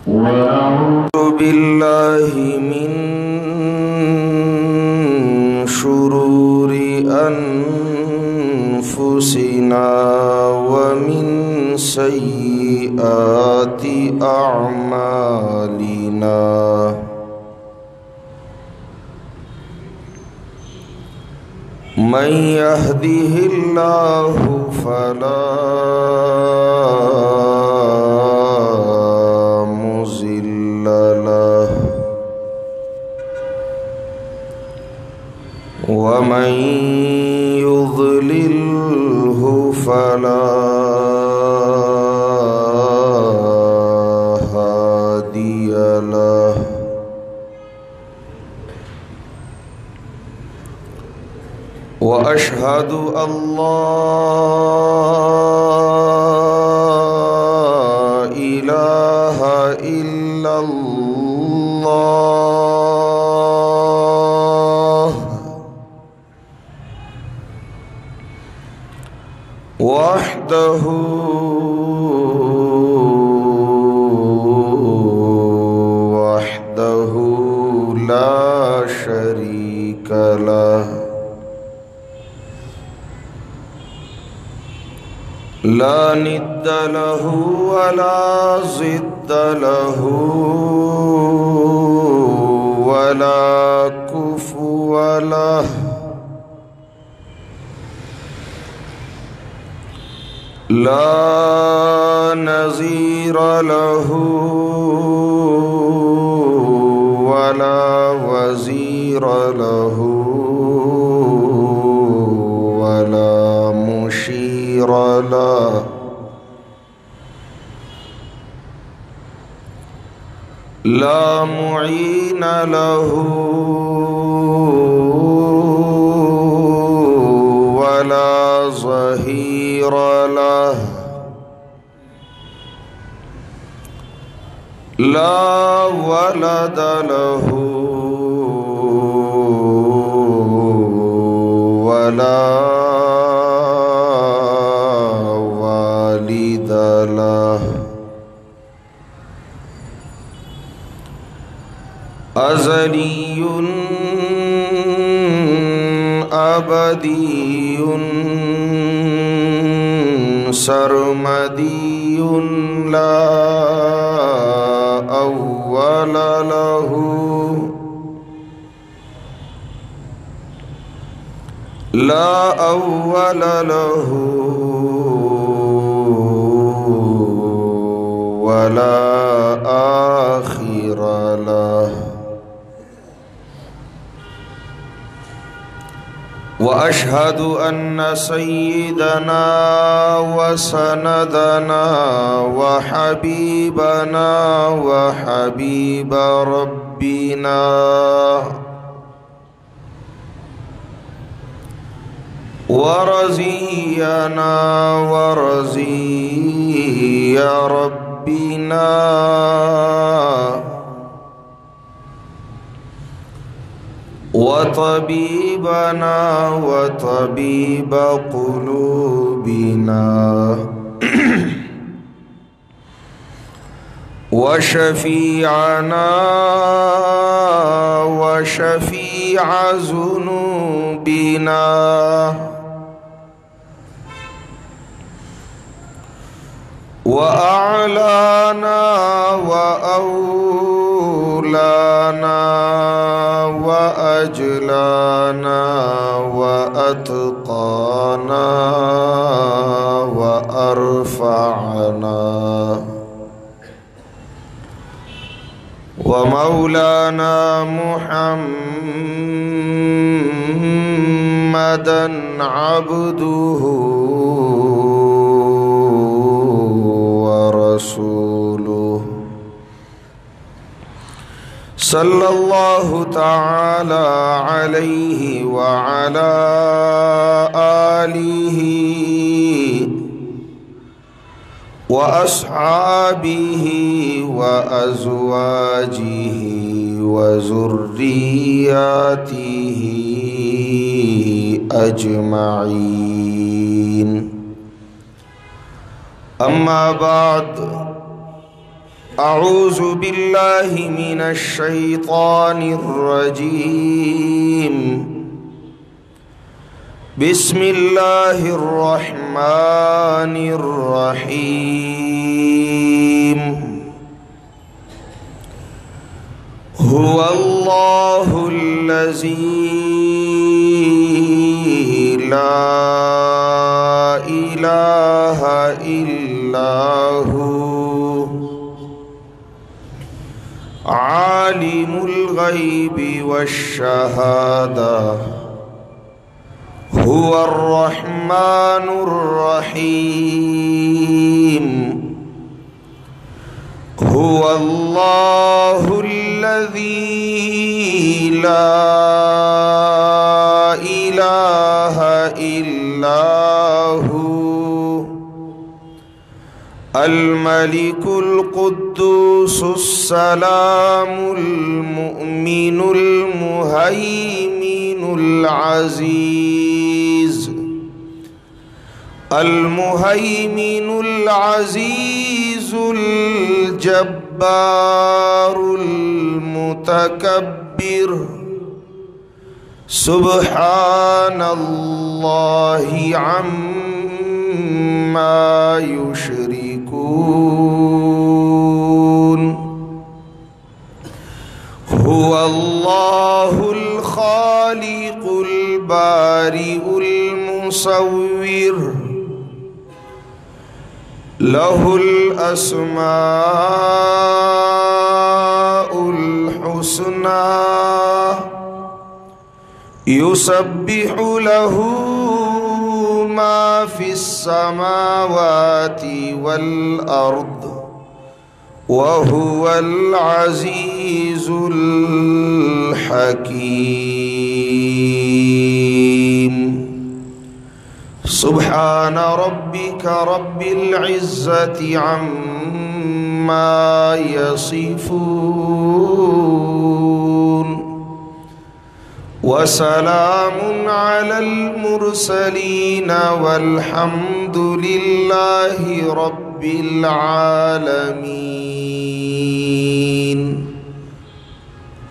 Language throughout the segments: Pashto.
ونعوذ بالله من شرور أنفسنا ومن سيئات أعمالنا من يهده الله فلا مضل له ومن يضلله فلا هادي له وأشهد أن لا إله إلا الله وحده لا شريك له لا ند له ولا ضد له ولا كفو له لا نظير له ولا وزير له ولا مشير له لا معين له ولا ظهير له لا ولد له ولا والد له أزلي أبدي سرمدي لا أول له لا أول له ولا آخر له وأشهد أن سيدنا وسندنا وحبيبنا وحبيب ربنا ورزينا ورزي ربنا وطبيبنا وطبيب قلوبنا وشفيعنا وشفيع ذنوبنا وأعلانا وأولانا وأجلانا وأتقانا وأرفعنا ومولانا محمدا عبده ورسوله صلى الله تعالى عليه وعلى آله وأصحابه وأزواجه وذرياته أجمعين. أما بعد अऊज़ु बिल्लाहि मिनश शैतानिर रजीम। बिस्मिल्लाहिर रहमानिर रहीम। हुवल्लाहुल्लज़ी ला इलाहा इल्लाहु आलिमुल गैबि वश्शहादा हुवर रहमानुर रहीम। हुवल्लाहुल्लज़ी ला इलाहा इल्लाहु अल-मलिकुल कुद्दूसुस सलामुल मुअमिनुल मुहैमिनुल अज़ीज़ अल-मुहैमिनुल अज़ीज़ुल जब्बारुल मुतकब्बिर। सुब्हानल्लाहि अम्मा युश्रिकून। हुवल्लाहुल खालिकुल बारिउल मुसव्विर लहुल अस्माउल हुस्ना युसब्बिहु लहू मा फिस समावाति वल अर्द वहुवल अज़ीज़ुल हकीम। सुब्हान रब्बिका रब्बिल इज़्ज़ति अम्मा यसिफून वसलामुन अलल मुरसलीन वल्हम्दुलिल्लाहि रब्बिल आलमीन।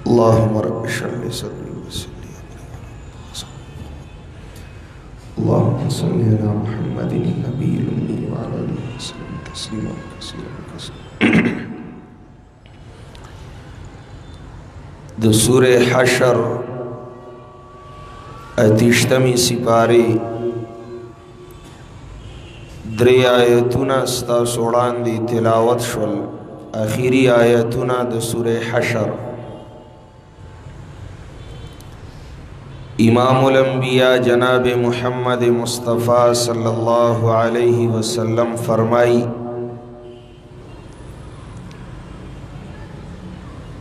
अल्लाहुम्मा रब्बि शरह सदरी अल्लाहुम्मा सल्लि अला मुहम्मदिन नबिय्यिल उम्मी व अला आलिहि वसल्लम तस्लीमा कसीरा। सूरे हशर अतिश्तमी सिपारे द्रे आयतुना स्ता सोड़ांदी तिलावत शुल आखिरी आयतुना द सूरे हशर। इमामुल अंबिया जनाब मुहम्मद मुस्तफ़ा सल्लल्लाहु अलैहि वसल्लम फरमाई,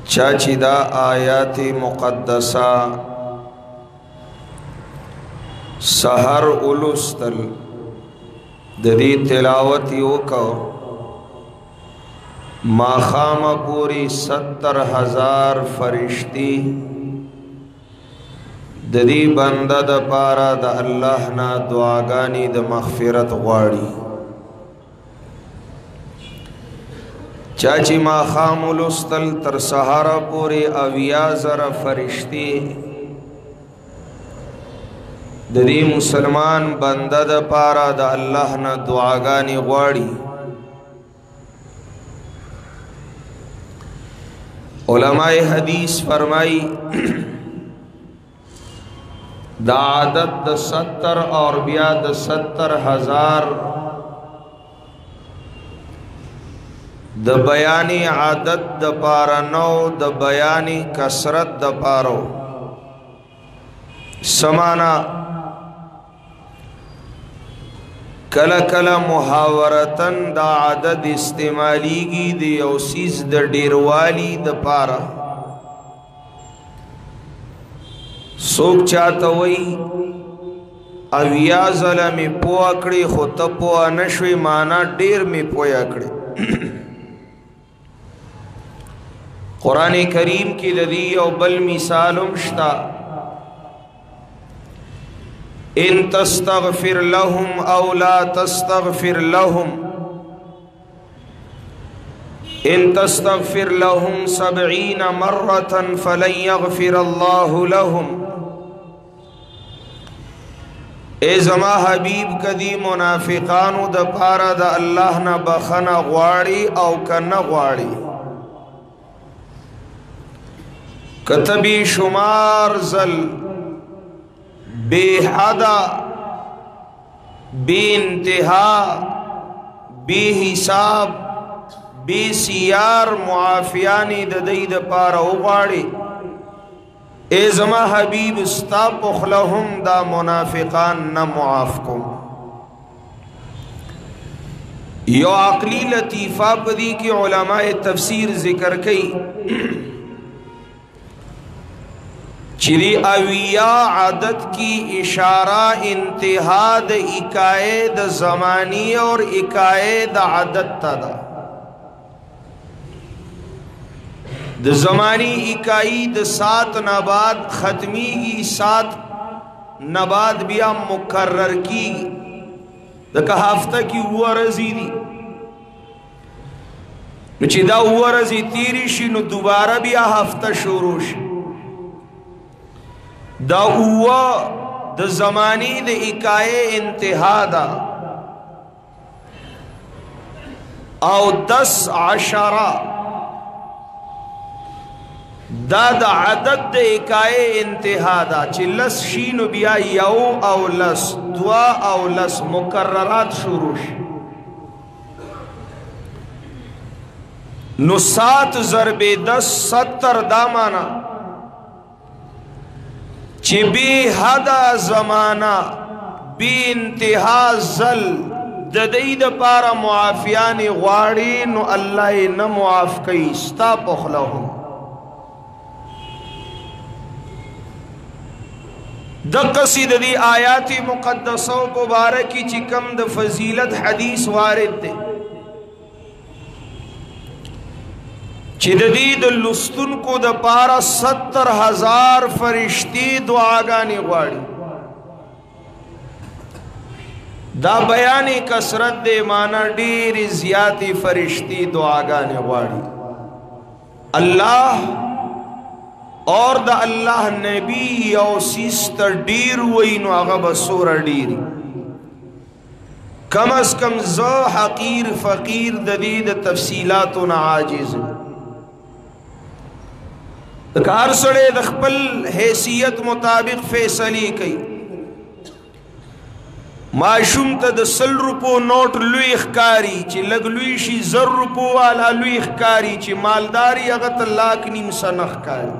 चाचिदा आयात मुक़द्दसा सहर उलुस्तल ददी तिलावत योको माखाम पूरी 70,000 फरिश्ती ददी बंदा द पारा द अल्लाह ना दुआगानी द मग़फ़िरत ग़वाड़ी। चाची माखाम उलुस्तल तर सहारा पूरी अविया ज़रा फरिश्ती ददी मुसलमान बंदा द पारा द अल्लाह ना दुआगानी ग़वाड़ी। उलमाए हदीस फरमाई दा आदत द 70 और बिया द 70,000 द बयानी आदत द पारा 9 द बयानी कसरत द पारो समाना कला कला मुहावरतन दा आदत इस्तेमाली की दी औसीस द डेरवाली द पारा सोक चाहता वही अविया ज़ला में पोआकड़े खो तपोआ नशवे माना डेर में पोयाकड़े। कुरान करीम की ददी और बल मिसालुम शता इन तस्तग़फिर लहुम औ ला तस्तग़फिर लहुम ان تستغفر لهم 70 مرة فلن يغفر الله لهم. اے زما حبیب کدی منافقانو د پاره د الله نه بخنه غواړي او کنه غواړي، کتبی شمار زل بے حدا بے انتہا بے حساب بے سیار معافیانی د دی د پاره غواړي. اے زما حبیب استا پخلهم دا منافقان نہ معاف کو. یو عقلی لطیفہ پدی کی علماء تفسیر ذکر کئی چری اویا عادت کی اشارہ انتہا د اکائے د زمانی اور اکائے د عادت تا دا. د زمانی اکائی د 7 نبات ختمی کی 7 نبات بیا مکرر کی دکا ہفتہ کی ہوا رضی دی نچی دا ہوا رضی تیری شی نو دوبارہ بیا ہفتہ شروع شی. دا ہوا د زمانی د اکائی انتہا دا او 10 عشرہ دا دا عدد دا اکائے انتہا دا چی لس شینو بیا یو او لس دوا او لس مکررات شروع شی. نو 7 ضرب 10 70 دامانا چی بی حدا زمانہ بی انتہا زل ددید پارا معافیانی غواری نو اللہ نمعاف کئی ستا پخلہم. دقسی دی آیات مقدسہ مبارکی چی کم د فضیلت حدیث وارد دے چی دید لستن کو د پارا 70,000 فرشتی دعاگانی غواڑی. دا بیانی کسرت دے مانا دیر زیادی فرشتی دعاگانی غواڑی. اللہ اور دا اللہ نبی یو سیست دیر وینو اغب سور دیری کم از کم زو حقیر فقیر ددید تفصیلاتنا عاجز کار سڑے دخپل حیثیت مطابق فیصلی کئی. معشوم تا دا 100 روپو نوٹ لوی اخکاری چی لگ لوی شی 0 روپو والا لوی اخکاری چی مالداری اغت اللہ کنیم سنخ کاری.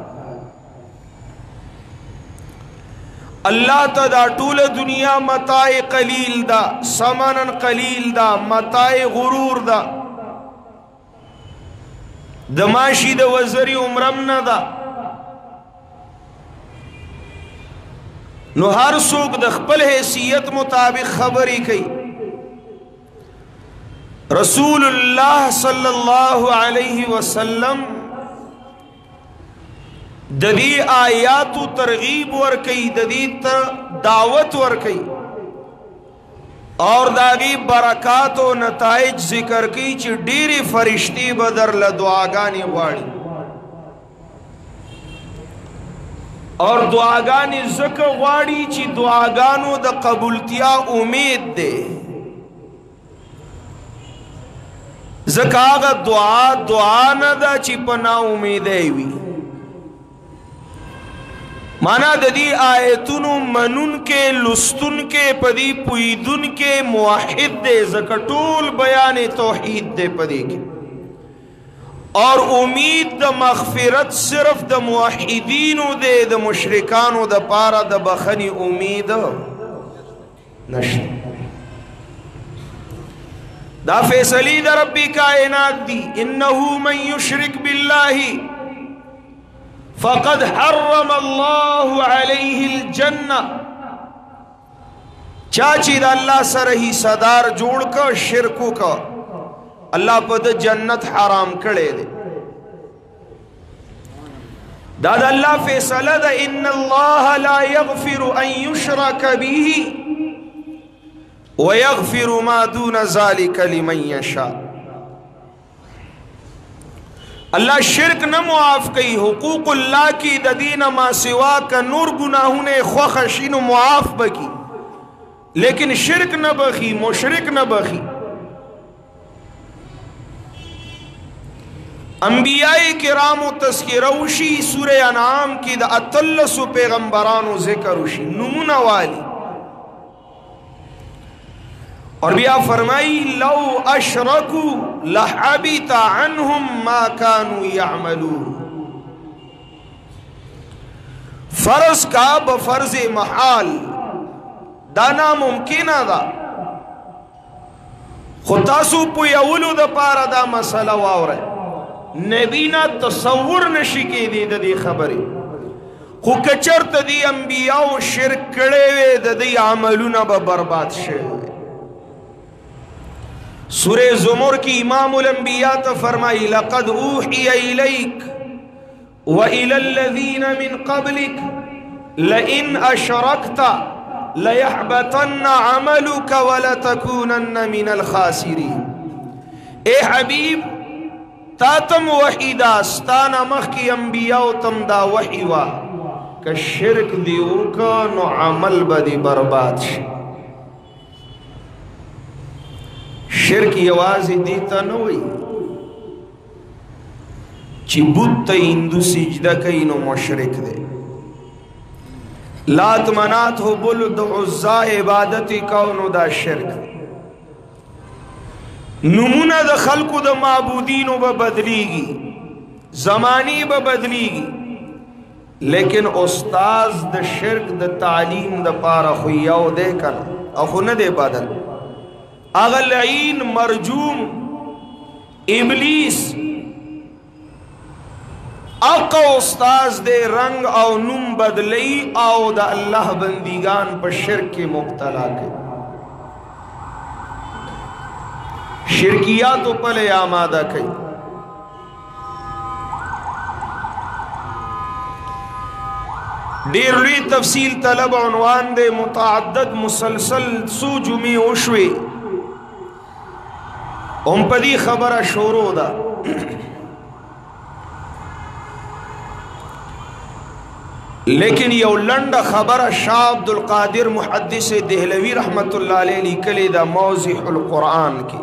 اللہ تا دا طول دنیا متاع قلیل دا سمنن قلیل دا متاع غرور دا دماشی دا وزری عمرم دا نو ہر سوک دا خپل حیثیت مطابق خبری کئی. رسول اللہ صلی اللہ علیہ وسلم ددی آیاتو ترغیب ورکی ددی دعوت ورکی اور داغی برکات و نتائج ذکر کی چی ڈیری فرشتی بدر لدعاگانی واری اور دعاگانی ذکر واری چی دعاگانو دا قبولتیا امید دے. ذکر آغا دعا ندا چی پنا امیدے وی مانا ددی آیتونو منون کے لستن کے پدی پویدن کے موحد دے زکٹول بیان توحید دے پدی کے اور امید دا مغفرت صرف دا موحدینو دے دا مشرکانو دا پارا دا بخنی امید نشت. دا فیصلی دا ربی کائنات دی انہو من یشرک باللہ فقد حرم اللہ علیہ الجنہ. چاچی دا اللہ سرہی صدار جوڑ کا شرکو کا اللہ پد جنت حرام کڑے دے. دادا اللہ فیصلہ دا ان اللہ لا یغفر ان یشرک بیہ ویغفر ما دون ذالک لمن یشاء. अल्लाह शिरक न मुआफ कई, हुकूकुल्लाह की ददीन मा सिवा का नूर गुनाहों ने ख्वाखशीन मुआफ बकी, लेकिन शिरक न बखी, मुशरिक न बखी। अंबियाए किराम तस्किरौशी सूरह अनाम की द अतल्लसु पैगंबरानो ज़िक्रुशी नमूना वाली। और भी आप फरमाई लौ अशरकू लहबिता अन्हुम मा कानू यअमलून। फर्ज का बफर्ज महाल दाना मुमकिन दा खुतासु पुयवलु द पारा दा मसला वावरे नबीना तसव्वुर नशी के दी खबरी खु कचर तदी अंबियाओ शिरक करे वे ददी अमलुना बर्बाद शे। सूरे ज़ुमर की इमामुल अंबिया तो फरमाई लक़द ऊहिया इलैक व इलल्लज़ीना मिन क़ब्लिक लइन अशरकता लयहबतन्ना अमलुका व लतकूनन्ना मिनल खासिरीन। ए हबीब तातम वहीदा स्ताना मख की अंबिया तम दा वहीवा का शिरक दियो का नो अमल बदी बर्बाद शे। शिरक यवाज़ी दीता न वही ची बुत इंदु सिजदा कई नो मुशरिक दे, लात मनात हो बुलद उज़्ज़ा इबादती कौनो दा शिरक। नमूना द खल्कु द माबूदीनो ब बदलीगी, ज़मानी ब बदलीगी, लेकिन उस्ताज द शिरक द तालीम द पारा खुयाओ दे कन अखु न दे बदल। अगलईन मरजूम इबलीस अक उस्ताज दे रंग और नुम बदलई आओ द अल्लाह बंदीगान पर शिरक के मुब्तला के शिरकिया तो पले आमादा कई। डेरली तफसील तलब उन्वान दे मुतअद्दिद मुसलसल सूजुमी उशवे उम पदी खबर शोरो दा। लेकिन ये लंड खबर शाह अब्दुल कादिर मुहद्दिस देहलवी रहमतुल्लाह अलैहि लिखले दा मौज़िहुल कुरान की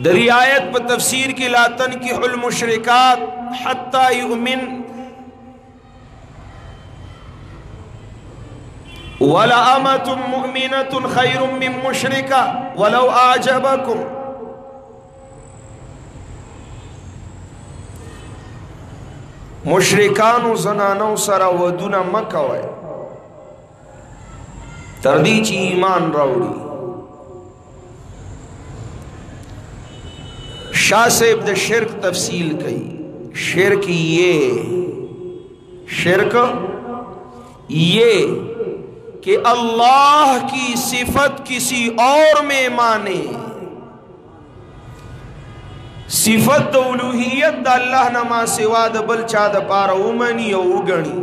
दरी आयत पर तफसीर की लातन की हुल मुशरिकात हत्ता युमिन वला अमतुम मुमिनतुन खैरुम मिन मुशरिका वलौ आजबकुम। मुशरिकानु जनानों सरा वदुना मकवे तरदी ची ईमान राउडी। शाह सेब द शिरक तफसील कई शिरक ये कि अल्लाह की सिफत किसी और में माने, सिफत उलूहियत अल्लाह नमा सिवा द बल चाद पार उमनी उगणी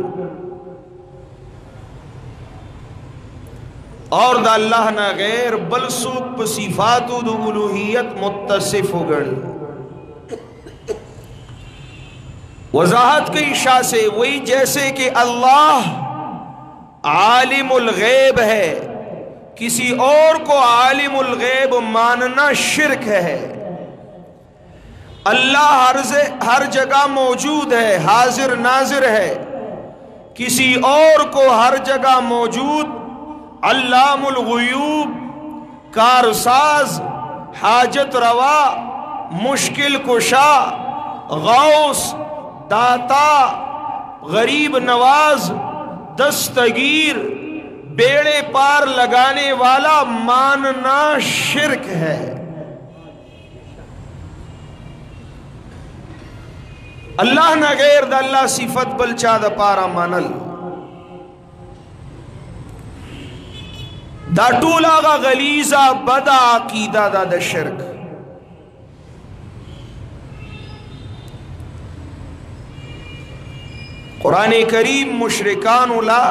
और द अल्लाह ना गैर बल सूप सिफात उलूहियत मुत्तसिफ उगणी। वजाहत की इशा से वही जैसे कि अल्लाह आलिमुल गैब है, किसी और को आलिमुल गैब मानना शिरक है। अल्लाह हर जगह मौजूद है, हाजिर नाजिर है, किसी और को हर जगह मौजूद अल्लामुल गुयूब, कारसाज, हाजत रवा, मुश्किल कुशा, गौस, दाता, गरीब नवाज, दस्तगीर, बेड़े पार लगाने वाला मानना शिरक है। अल्लाह न गैर द अल्लाह सिफत बल चाद पारा मानल दा टूला गा गलीजा बदा अकीदा दा द शिरक। कुरान करीम मुशरिकान ला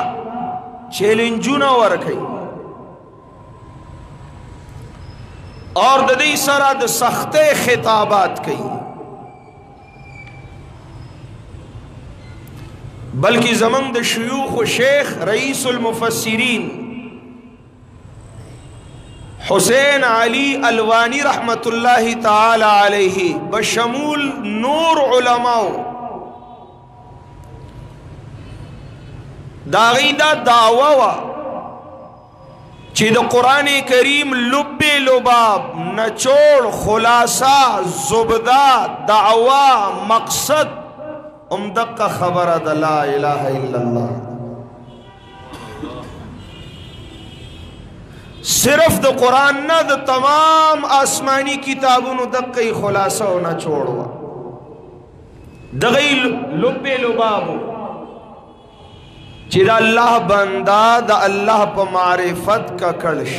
चैलेंजुना वर्खई اور د دې سره د سختې خطابات کوي بلکې زمنګ د شيوخ و شیخ رئیس المفسرین حسین علی الوانی رحمت الله تعالی علیه بشمول نور علماء داغی دا دعوه وا چی دا قرآن کریم لب لباب نچوڑ خلاصہ زبدہ دعوه مقصد امدق خبر دا لا الہ الا اللہ صرف دا قرآن نا دا تمام آسمانی کتابونو دقی خلاصہ ہونا چھوڑوا دغی لب لبابو چی دا اللہ بندہ دا اللہ پا معرفت کا کڑش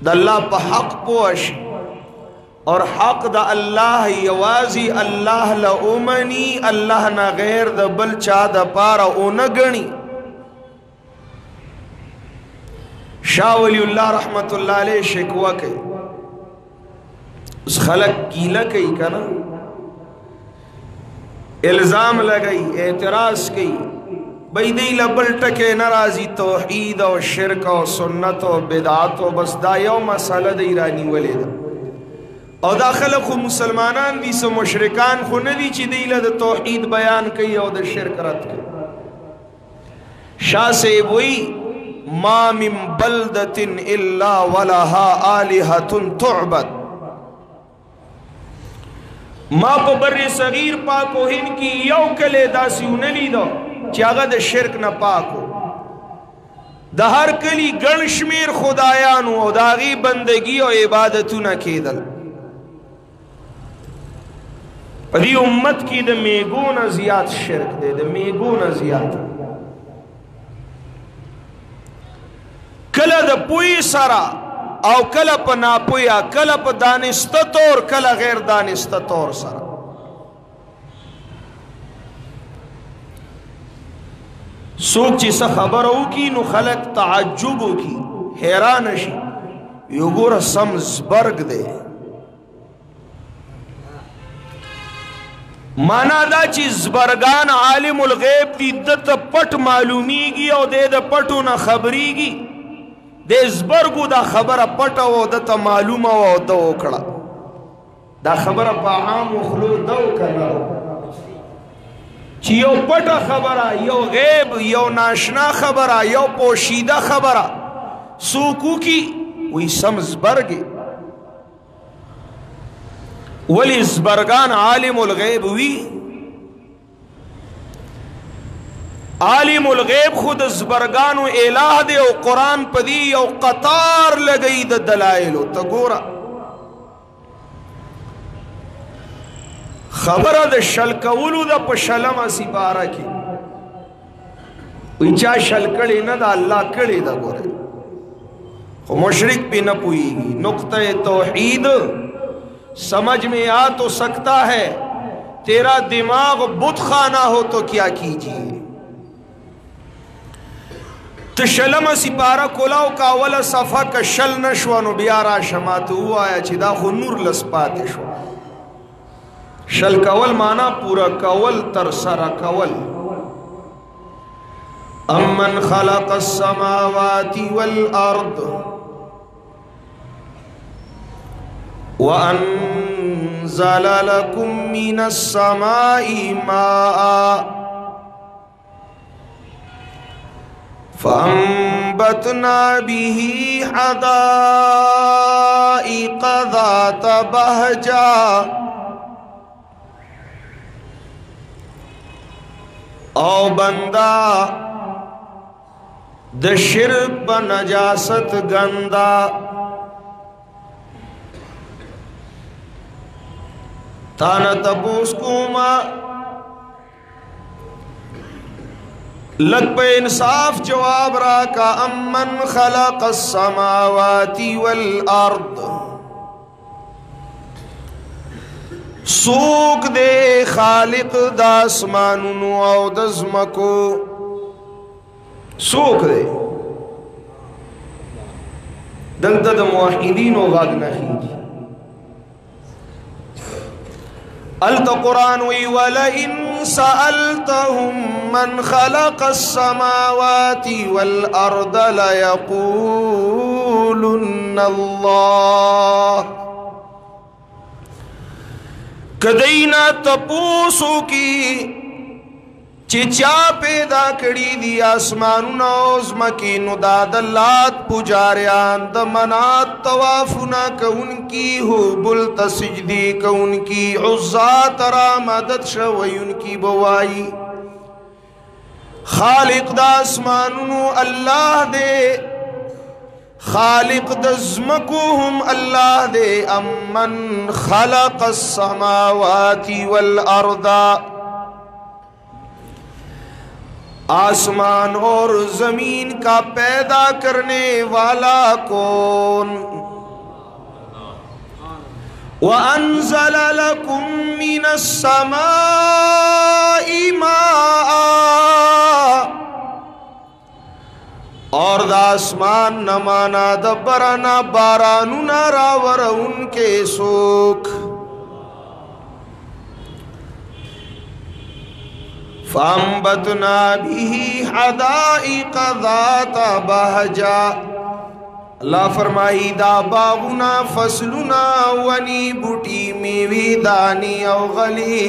دا اللہ پا حق پوش اور حق دا اللہ یوازی اللہ لأمنی اللہ نا غیر دا بل چا دا پارا اونا گنی شاہ ولی اللہ رحمت اللہ علیہ شکوہ کئی اس خلق کیلا کئی کنا الزام لگئی اعتراض کئی بھئی دی لبل ٹکے نرازی توحید و شرک و سنت و بدعات و بس دا یو مسئلہ دی رانی ولی دا او دا خلق و مسلمانان دی سو مشرکان خو ندی چی دی لد توحید بیان کئی او دا شرک رد کئی شاہ سے وی ما من بلدت الا ولها آلہت تعبد ما پا بر صغیر پاکو ہن کی یو کلے داسیو نلی دو چی آغا دا شرک نا پاکو دا ہر کلی گنشمیر خدایانو او داغی بندگی و عبادتو نا کیدل پدی امت کی دا میگون زیاد شرک دے دا میگون زیاد کلا دا پوی سرا او کلا پا ناپویا کلا پا دانستا طور کلا غیر دانستا طور سرا سوک چی سا خبر ہو کی نو خلق تعجب ہو کی حیران شی یو گورا سمز برگ دے مانا دا چی زبرگان عالم الغیب دی دتا پٹ معلومی گی او دے دا پٹو نا خبری گی دے زبرگو دا خبر پٹا و دتا معلوم و دو کڑا دا خبر پا عام و خلو دو کڑا چی یو پٹا خبرہ یو غیب یو ناشنا خبرہ یو پوشیدہ خبرہ سوکو کی وی سمز برگے ولی زبرگان عالم الغیب وی عالم الغیب خود زبرگانو الہ دے او قرآن پدی او قطار لگئی دا دلائلو تا گورا خبر دا شلکولو دا پا شلم اسی بارا کی وی چا شلکڑی نا دا اللہ کڑی دا گورے خو مشرک بھی نہ پوئی گی نقطہ توحید سمجھ میں آ تو سکتا ہے تیرا دماغ بت خانہ ہو تو کیا کیجئے تشلم سپارہ کلاو کا اولا صفحہ کا شل نشوانو بیارا شماتو ہوا آیا چی دا خو نور لسپاتے شو شل کول مانا پورا کول ترسر کول امن خلق السماوات والارض وانزل لكم من السماء ماء فانبتنا به حدائق ذات بهجا او بندہ د شرک با نجاست گندا تانا تپوس کوما لگ پہ انصاف جواب را کا امن خلق السماوات والارض سوک دے خالق دا اسمانونو او دزمکو سوک دے दलता द मुवहिदीन व गग नहीं अल तो कुरान वी वलइन सअल्तहुम मन खलक़स समावाति वल अर्द लयक़ूलुन्न अल्लाह कदैना तपूसु की चिचा पैदा कड़ी दी आसमानुना उज़्मकी नुदादल्लात पुजारियान द मनात तवाफुना कउनकी हुबुल तसिजदी कउनकी उज़्ज़ा तरा मदद शवई उनकी बवाई खालिक द आसमानुनु अल्लाह दे खालिक द ज़्मकुहुम अल्लाह दे अम्मन खलक़स समावाति वल अर्दा आसमान और जमीन का पैदा करने वाला कौन व अंज़ल लकुम मिनस समाई माआ और आसमान न माना दबरना बारानु नारावर उनके सुख फ़अंबतना बिही हदाइक़ ज़ाता बहजा अल्लाह फरमाई दा बागुना फसलुना वनी बूटी मेवी दानी औ गली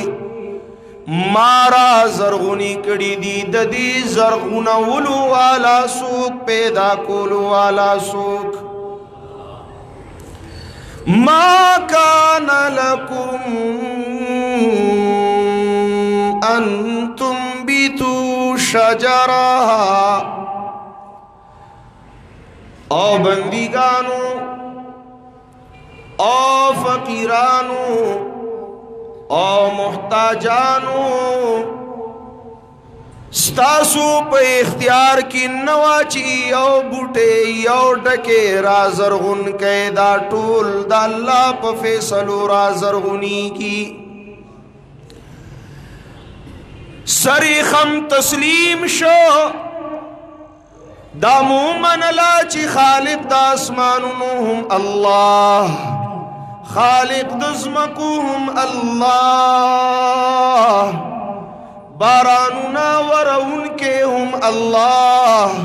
मारा जरगुनी कड़ी दी ददी जरगुना उलू वाला सूख पैदा कोलू वाला सूख मा काना लकुम अंतुम बितु शजरहा ओ बंदीगानो ओ फकीरानो ओ मुहताजानो स्तासु पे इख्तियार की नवाची यो बूटे यो डके राजरगुन कैदा टूल दा अल्लाह पे फैसलो राजरगुनी की सरीखम तस्लीम शो दामू मनला ची खालिक दासमानुहुम अल्लाह खालिक दज़्मकुहुम अल्लाह बारानुना वरउन के हम अल्लाह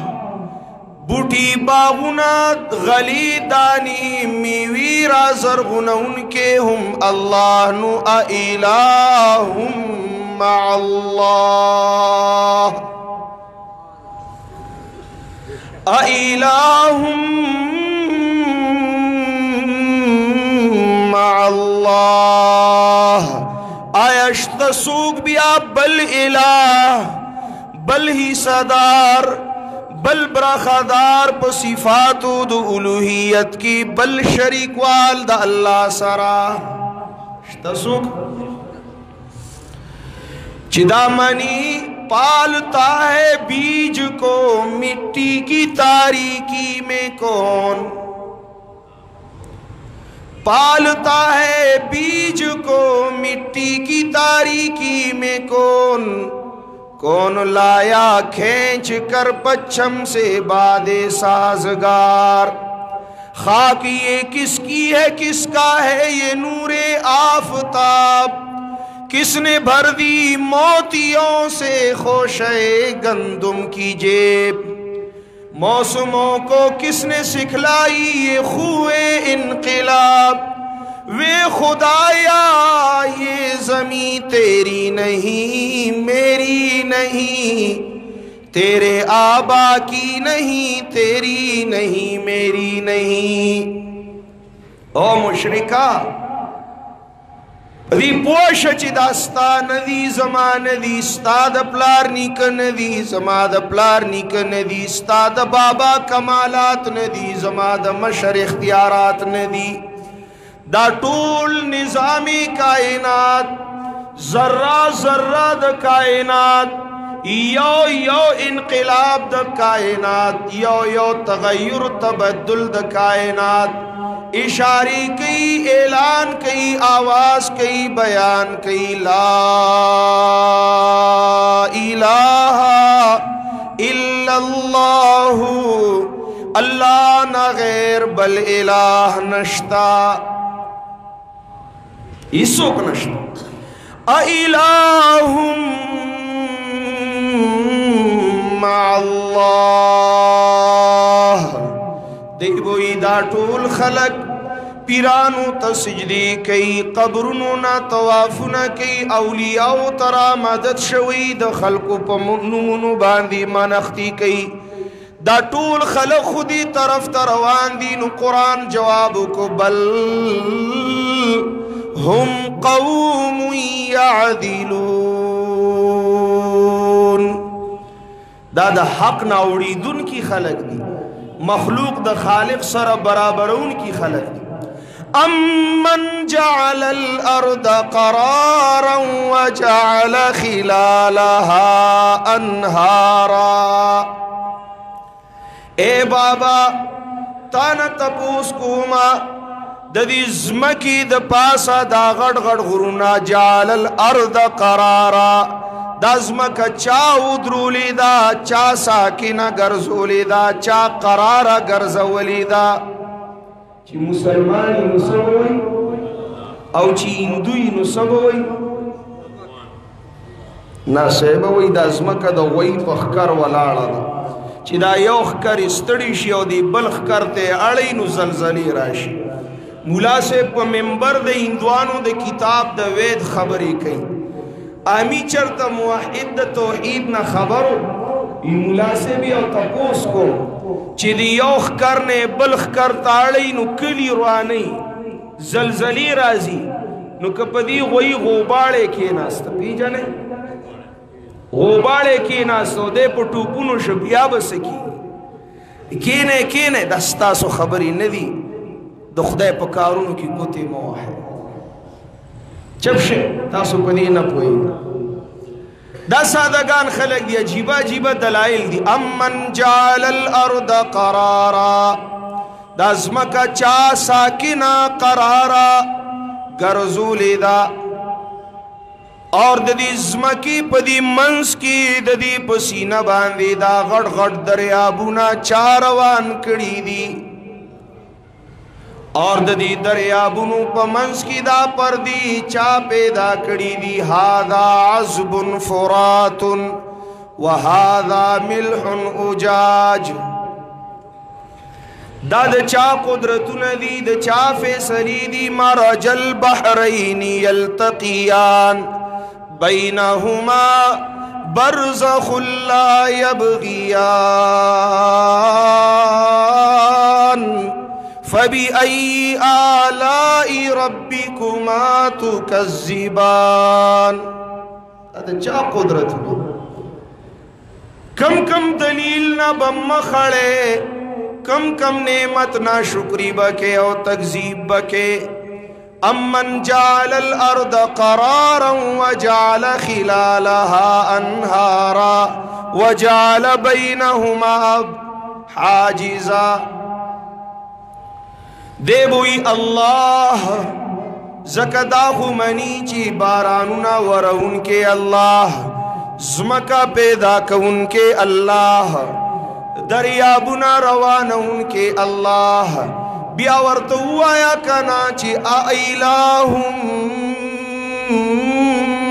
बूटी बागुना गली दानी मीवी राजरगुना उनके हम अल्लाह नु इलाहुम मअल्लाह इलाहुम मअल्लाह आयश्तसूक बिया बल इलाह बल ही सदार बल ब्रखदार प सिफातु दु उलूहियत की बल शरीक वाल द अल्लाह सरा तसूक चिदामनी पालता है बीज को मिट्टी की तारीकी में कौन पालता है बीज को मिट्टी की तारीकी में कौन कौन लाया खींच कर पच्छम से बादे साजगार खाक ये किसकी है किसका है ये नूरे आफताब किसने भर दी मोतियों से खोशे गंदुम की जेब मौसमों को किसने सिखलाई ये खुए इनक़िलाब वे खुदाया ये ज़मीं तेरी नहीं मेरी नहीं तेरे आबा की नहीं तेरी नहीं मेरी नहीं ओ मुशरिका दी पोश चिदास्ता नदी जमा नदी स्ताद प्लार निक नदी जमाद प्लार निक नदी स्ताद बाबा कमालात नदी जमाद मशर इख्तियारात नदी दा टूल निजामी कायनात जर्रा जर्रा द कायनात यो यो इनक़िलाब द कायनात यो यो तगय्युर तबद्दुल द कायनात इशारी कई ऐलान कई आवाज कई बयान कई ला इलाहा इल्लल्लाहु اللہ نہ غیر بل الہ نشتا اسوک نشتا اِلَٰهٌ مع اللہ دیوئی دا ټول خلق پیرانو تسجدی کئی قبرونو نا توافونا کئی اولیاء ترا مدد شوی دا خلقو پا نمونو باندی منختی کئی دا ټول خلق خودی طرف تروان دی نو قرآن جوابو کو بل هم قوم یعدلون دا حق ناوریدون کی خلق دی مخلوق دا خالق سر برابرون کی خلق دی امن جعل الارض قرارا وجعل خلالها انہارا اے بابا تانا تپوس کوما ددی زمکی د پاسا دا غڑ غڑ غرونا جعل الارض قرارا دا زمکا چا ادرولی دا چا ساکینا گرزولی دا چا قرارا گرزولی دا چی مسلمانی نصبوئی او چی اندوی نصبوئی نا سیبوئی دا زمکا دا وی پخکر ولالا دا چی دا یو خکر استڑی شی او دی بلخ کرتے اڑی نو زلزلی راشی مولا سے پا ممبر دا ہندوانو دا کتاب دا وید خبری کئی آمی چرتا موحد دا توحید نا خبرو ای مولا سے بھی او تپوس کو چی دی یوخ کرنے بلخ کرتا اڑی نو کلی روانی زلزلی رازی نو کپدی غوی غوباڑے کی ناستا پی جانے غوباڑے کی ناستو دے پا ٹوپونو شبیا بسکی کینے کینے دستاسو خبری ندی دو خدای پا کارونو کی گوتی موحد چپشے تاسو پدی نپوئی دا سادگان خلق دی عجیبہ عجیبہ دلائل دی امن جعل الارض قرارا دا زمکا چا ساکنا قرارا گرزولی دا اور ددی زمکی پدی منس کی ددی پسینہ باندی دا غڑ غڑ دریابونا چاروان کڑی دی اور ددی دریابونو پا منس کی دا پردی چا پیدا کڑی دی ہادا عذب فرات وہادا ملح اجاج دا چا قدرتون دی دا چا فیصلی دی مرج البحرین یلتقیان بینہما برزخ لا یبغیان فَبِأَيِّ آلَاءِ رَبِّكُمَا تُكَذِّبَانِ دا چا قدرت ہو کم کم دلیل نہ بم خڑے کم کم نعمت نہ شکری بکے او تکذیب بکے امن جعل الارض قرارا وجعل خلالها انہارا وجعل بینہما حاجزا دے بوئی اللہ زکداخو منی چی بارانونا ورہن کے اللہ زمکا پیدا کون کے اللہ دریابونا روانون کے اللہ بیاورتو آیا کنا چی آئلہم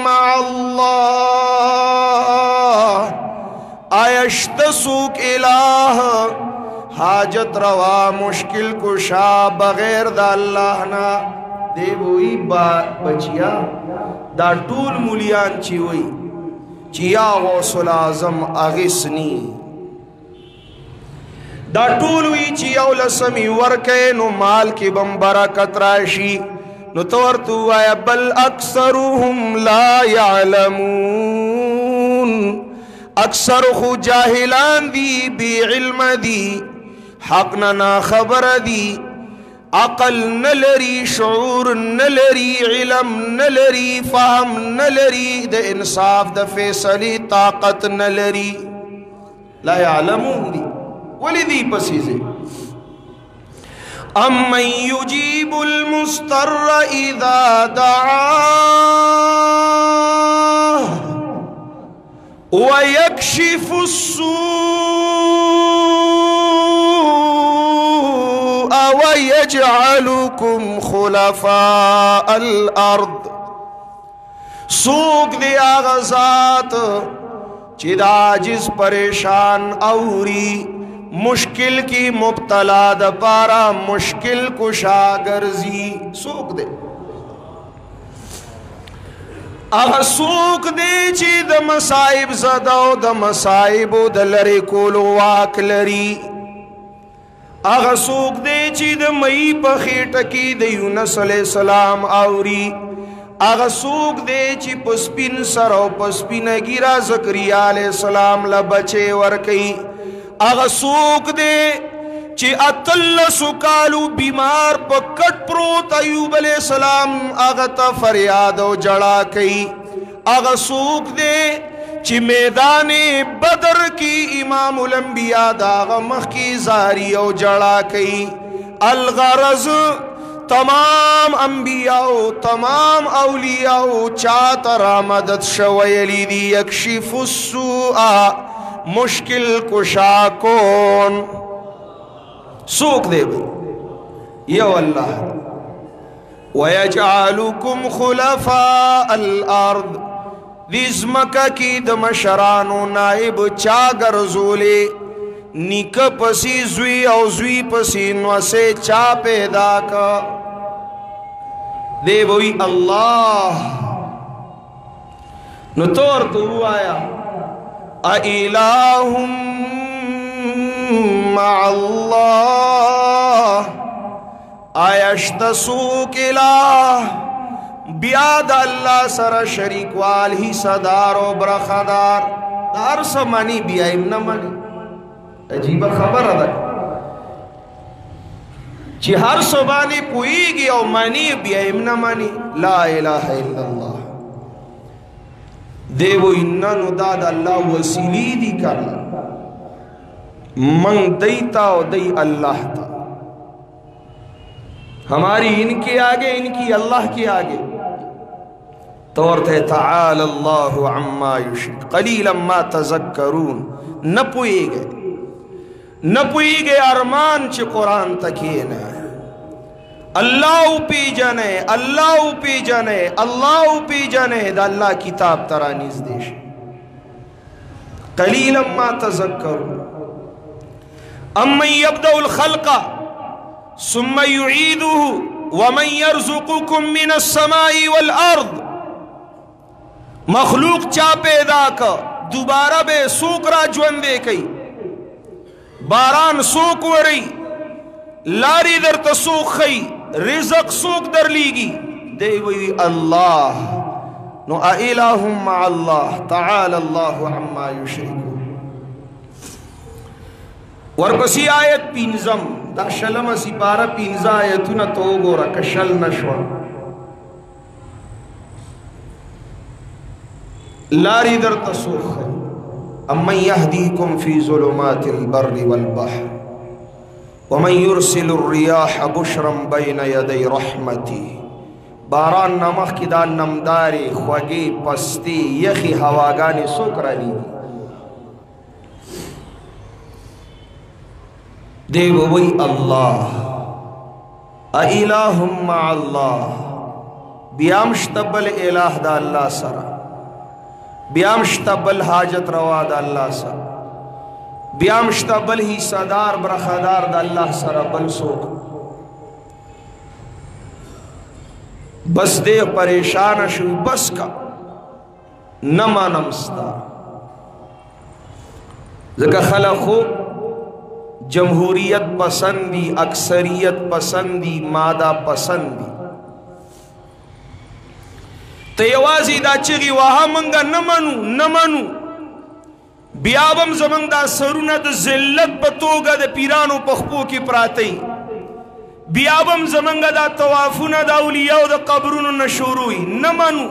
مع اللہ آیشتسوک الہ حاجت روا مشکل کشا بغیر دا اللہ نا دے وہی بچیا دا ٹول مولیان چی وئی چیا غوث العظم اغسنی دا ٹول وی چیاو لسمی ورکے نو مال کی بم برکت راشی نو تورتو آیا بل اکثرهم لا یعلمون اکثر خو جاہلان دی بی علم دی حقنا نا خبر دی عقل نلری شعور نلری علم نلری فهم نلری دا انصاف دا فیصلی طاقت نلری لا یعلمون دی ولی دی پسیزے امن یجیب المستر اذا دعاه ويكشف السوء یجعلکم خلفاء الارض سوک دے آغا ذات چی دا عاجز پریشان اوری مشکل کی مبتلا دا پارا مشکل کشا گرزی سوک دے آغا سوک دے چی دا مسائب زداو دا مسائبو دا لری کولو واک لری آغا سوک دے چی دا مئی پخیٹ کی دا یونس علیہ السلام آوری آغا سوک دے چی پسپین سر و پسپین گیرا زکریا علیہ السلام لبچے ورکی آغا سوک دے چی اتلسو کالو بیمار پا کٹ پروت ایوب علیہ السلام آغا تا فریاد و جڑا کئی آغا سوک دے چی میدان بدر کی امام الانبیاء دا آغا مخ کی زاری و جڑا کئی الغرض تمام انبیاء تمام اولیاء چاہتا را مدد شویلی دی یکشف السوء مشکل کشا کون سوک دے بھئی یو اللہ وَيَجْعَلُكُمْ خُلَفَاءَ الْأَرْضِ دیزمکہ کی دمشرانو نائب چاگر زولے نیک پسی زوی او زوی پسی نوسے چا پیدا کا دے بھئی اللہ نتور تو آیا اِلَٰهٌ مع اللہ آیشت سوک الہ بیاد اللہ سر شریک والی صدار و برخدار دار سمانی بیائیم نمانی عجیب خبر ہے چی ہر سبانی پوئی گی او مانی بیائیم نمانی لا الہ الا اللہ دیو اننو داد اللہ وسیلی دی کرنا من دیتا و دی اللہ تا ہماری ان کے آگے ان کی اللہ کے آگے توڑتے تعالی اللہ عما یشرک قلیلا ما تذکرون نپوئی گئے ارمان چی قرآن تکینا اللہ پی جنے اللہ پی جنے اللہ پی جنے دا اللہ کتاب ترانیز دیش قلیلا ما تذکرون امن یبدأ الخلق ثم يعيده ومن يرزقكم من السماء والارض مخلوق چا پیدا کا دوبارہ بے سوک را جوندے کئی باران سوک وری لاری در تسوک خی رزق سوک در لیگی دیوی اللہ نو الہ مع اللہ تعالی اللہ عما یشرکون ورپسی آیت پینزم دا شلم سپارہ پینزا آیتونا تو گورا کشل نشوا لاری در تسوخ امن یهدیکم فی ظلمات البر والبحر ومن یرسل الریاح بشرا بین یدی رحمتی باران نمخ کی دا نمداری خوگی پستی یخی ہواگانی سکر علی دیو وی اللہ الہ مع اللہ بیامشتبل الہ دا اللہ سرا بیامشتبل حاجت روا دا اللہ سرا بیامشتبل ہی صدار برخدار دا اللہ سرا بل سوک بس دے پریشان شوی بس کا نما نمستا ذکر خلقو جمہوریت پسندی اکثریت پسندی مادہ پسندی تیوازی دا چگی وہا منگا نمنو بیابم زمان دا سرونا دا زلت بتوگا دا پیرانو پخپو کی پراتی بیابم زمان دا توافونا دا اولیاء دا قبرونو نشوروی نمنو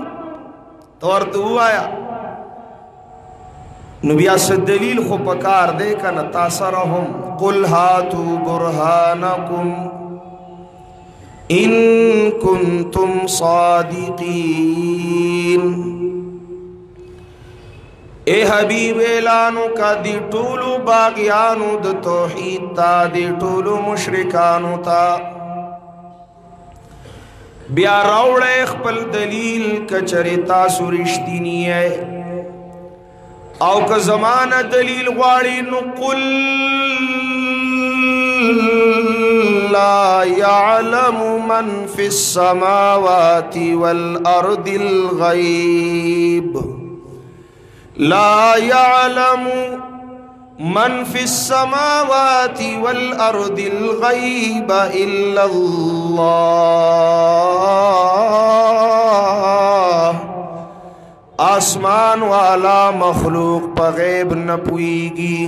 توارتو ہوا آیا نبیہ سے دلیل خو پکار دے کا نتاثرہم قل ہاتو برہانکم ان کنتم صادقین اے حبیب اعلانو کا دی طولو باغیانو دا توحید تا دی طولو مشرکانو تا بیا راوړې خپل دلیل کچره تاسو رښتینی ہے او که زمانہ دلیل غواړي نو قل لا يعلم من في السماوات والأرض الغيب لا يعلم من في السماوات والأرض الغيب إلا الله آسمان والا مخلوق پا غیب نپوئیگی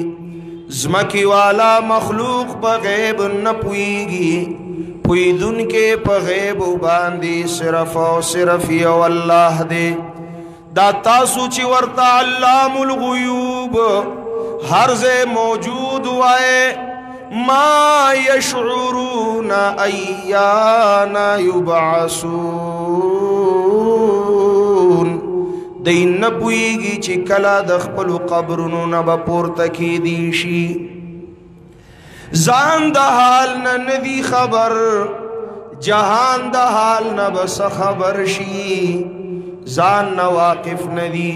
زمکی والا مخلوق پا غیب نپوئیگی پوئیدن کے پا غیب باندی صرف و صرف یو اللہ دے دا تاسو چی ورطا علام الغیوب ہر زے موجود وائے ما یشعرون ایانا یبعثون دین نپوئیگی چی کلا دخپل قبرنو نبا پورتکی دیشی زان دا حال ندی خبر جہان دا حال نبس خبر شی زان نواقف ندی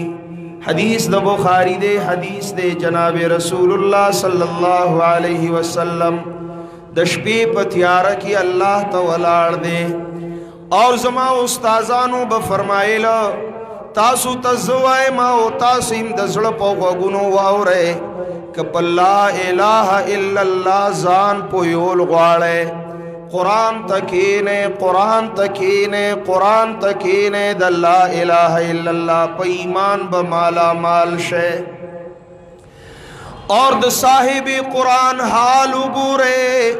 حدیث دا بخاری دے حدیث دے جناب رسول اللہ صلی اللہ علیہ وسلم دشپی پتیارہ کی اللہ تولار دے اور زما استازانو بفرمائیلا تاسو تزوائے ما و تاسیم دزڑ پوغنو واورے کپ لا الہ الا اللہ زان پویول غواڑے قرآن تکینے قرآن تکینے قرآن تکینے دا لا الہ الا اللہ پا ایمان بمالا مال شے اور دا صاحب قرآن حالو گورے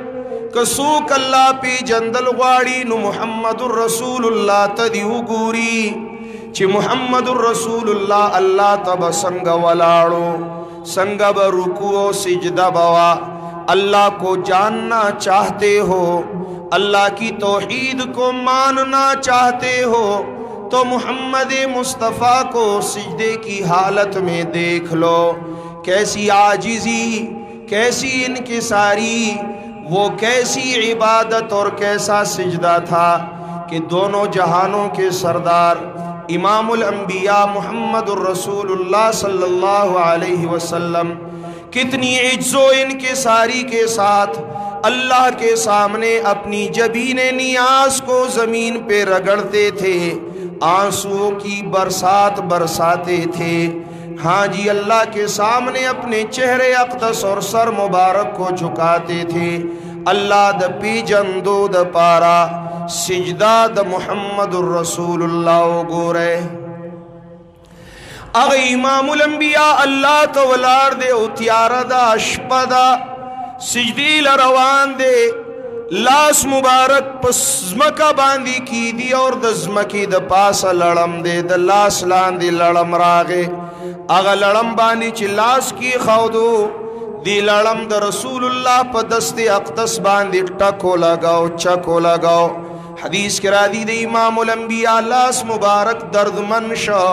کسوک اللہ پی جندل غواڑی نو محمد الرسول اللہ تدیو گوری چی محمد الرسول اللہ اللہ تب سنگ ولاڑو سنگ برکو سجدہ بوا اللہ کو جاننا چاہتے ہو اللہ کی توحید کو ماننا چاہتے ہو تو محمد مصطفیٰ کو سجدے کی حالت میں دیکھ لو کیسی عاجزی کیسی انکساری وہ کیسی عبادت اور کیسا سجدہ تھا کہ دونوں جہانوں کے سردار امام الانبیاء محمد الرسول اللہ صلی اللہ علیہ وسلم کتنی عجز و انکساری کے ساتھ اللہ کے سامنے اپنی جبین نیاز کو زمین پہ رگڑتے تھے آنسوؤں کی برسات برساتے تھے ہاں جی اللہ کے سامنے اپنے چہرے اقدس اور سر مبارک کو جھکاتے تھے اللہ دا پی جندو دا پارا سجدہ دا محمد الرسول اللہ گورے اغی امام الانبیاء اللہ تولار دے اتیار دا اشپدا سجدی لروان دے لاس مبارک پس زمکا باندی کی دی اور دا زمکی دا پاس لڑم دے دا لاس لاندی لڑم راگے اغا لڑم باندی چی لاس کی خودو دی لڑم دا رسول اللہ پا دست اقدس باندی ٹکو لگاو چکو لگاو حدیث کرا دی دے امام الانبیاء لاس مبارک درد منشا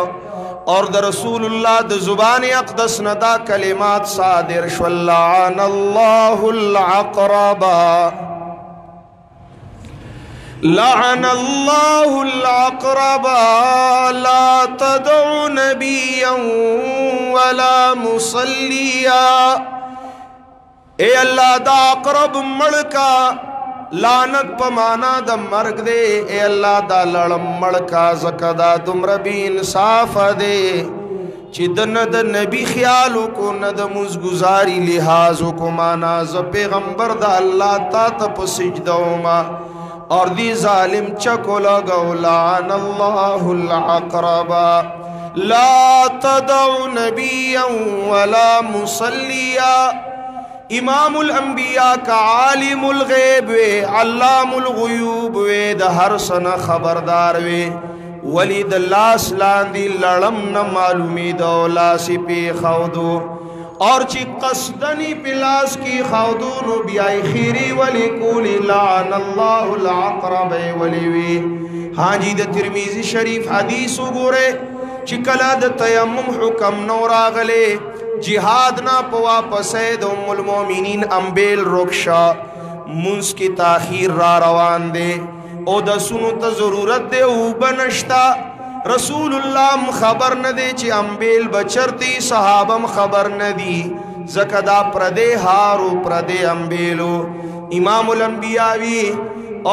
اور دا رسول اللہ دا زبان اقدس ندا کلمات صادر شو لعن اللہ العقربا لعن اللہ العقربا لا تدعو نبیا ولا مصلیا اے اللہ دا عقرب مڑکا لعنت پمانا دا مرگ دے اے اللہ دا لڑم مڑکا زکدا دمر بھی انصاف دے چی دند نبی خیالو کو ند مزگزاری لحاظو کو مانا ز پیغمبر دا اللہ تا تپ سجدو ما اور دی ظالم چکو لگو لعن اللہ العقربا لا تدعو نبیا ولا مصلیا امام الانبیاء کا عالم الغیب وے علام الغیوب وے دا ہر سنہ خبردار وے ولی دا لاس لاندی لڑم نہ معلومی دا لاسی پی خودو اور چی قصدنی پلاس کی خودو نو بیائی خیری ولی کولی لعن اللہ العقرب ولی وی ہاں جی دا ترمیزی شریف حدیثو گورے چی کلا دا تیمم حکم نورا غلے جہاد نا پوا پسید ام المومنین امبیل رکشا منس کی تاخیر را روان دے او د سونو ته ضرورت دی او بنشتا رسول الله خبر نه دی چې امبیل بچرتی صحابم خبر نه دی زکه دا پردی هارو پردی امبیلو امام الانبیاء وی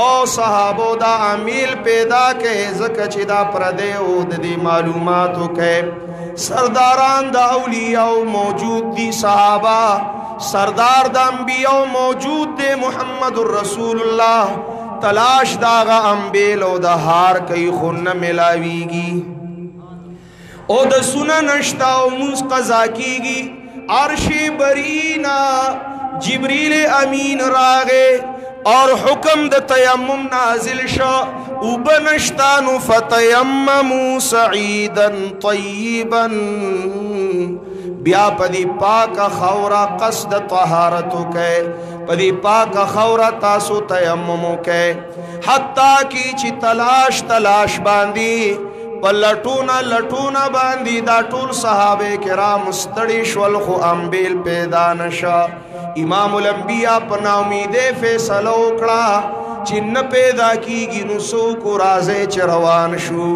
او صحابو دا امیل پیدا کئ زکه چې دا پردی او د دې معلوماتو کئ سرداران دا اولیاء موجود دی صحابہ سردار دا انبیاء موجود دے محمد الرسول اللہ تلاش داغا انبیل او دا ہار کئی خون ملاویگی او دا سنن نشتا او موس قضا کیگی عرش برینا جبریل امین راغے اور حکم دا تیمم نازل شا او بنشتانو فتیممو سعیدا طیبا بیا پدی پاک خورا قصد طہارتو کے پدی پاک خورا تاسو تیممو کے حتیٰ کی چی تلاش باندی لٹونا باندی دا ټول صحابه کرام مستړي شول خو امبیل پیدا نشا امام الانبیاء پنا امید فیصله وکړه چې نه پیدا کیږي نو څوک راځي چې روان شو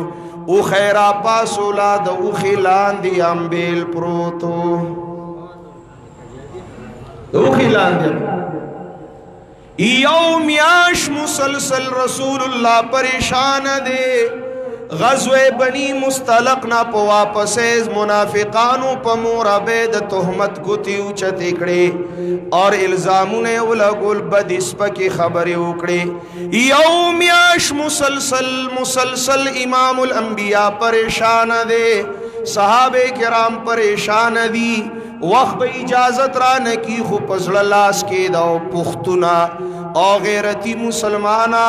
او خیرا پاسو لا د او خلان دی امبیل پروتو او خلان دی یوم یاش مسلسل رسول اللہ پریشان دے غزوه بنی مستلق نا پا واپسیز منافقانو پا مورابید تحمت گتی اوچت اکڑے اور الزامونے اولگل بد اسپا کی خبری اکڑے یوم یاش مسلسل امام الانبیاء پریشان دے صحابہ کرام پریشان دی وقت با اجازت رانکی خو پزڑلاس کے داو پختنا او غیرتی مسلمانا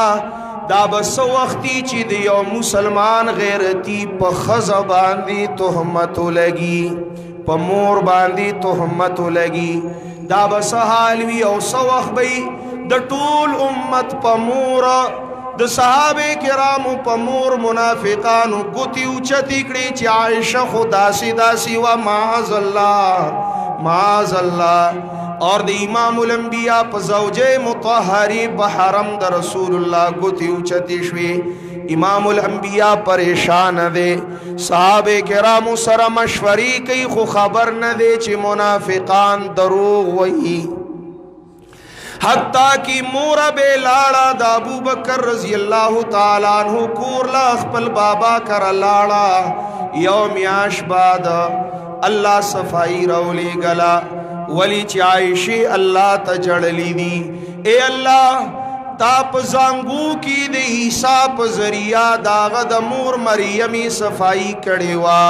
دا بس وقتی چی دیو مسلمان غیرتی پا خزا باندی تحمتو لگی پا مور باندی تحمتو لگی دا بس حالوی او سو وقت بی دا طول امت پا مورا دا صحابه کرامو پا مور منافقانو گتی اوچتی کڑی چی عائشہ خدا سی و معاذ اللہ اور دا امام الانبیاء پا زوجہ مطہری پا حرم دا رسول اللہ گتی اوچتی شوی امام الانبیاء پریشان دے صحابہ کرامو سر مشوری کئی خو خبر نہ دے چی منافقان دروغ وئی حتیٰ کی مورا بے لاڑا دا ابو بکر رضی اللہ تعالیٰ عنہ کورلا اخپل بابا کر لاڑا یوم یاش بعد اللہ صفائی رولی گلا ولی چی عائشی اللہ تجڑلی دی اے اللہ تاپ زانگو کی دے عیسیٰ پا ذریعہ داغد مور مریمی صفائی کڑیوا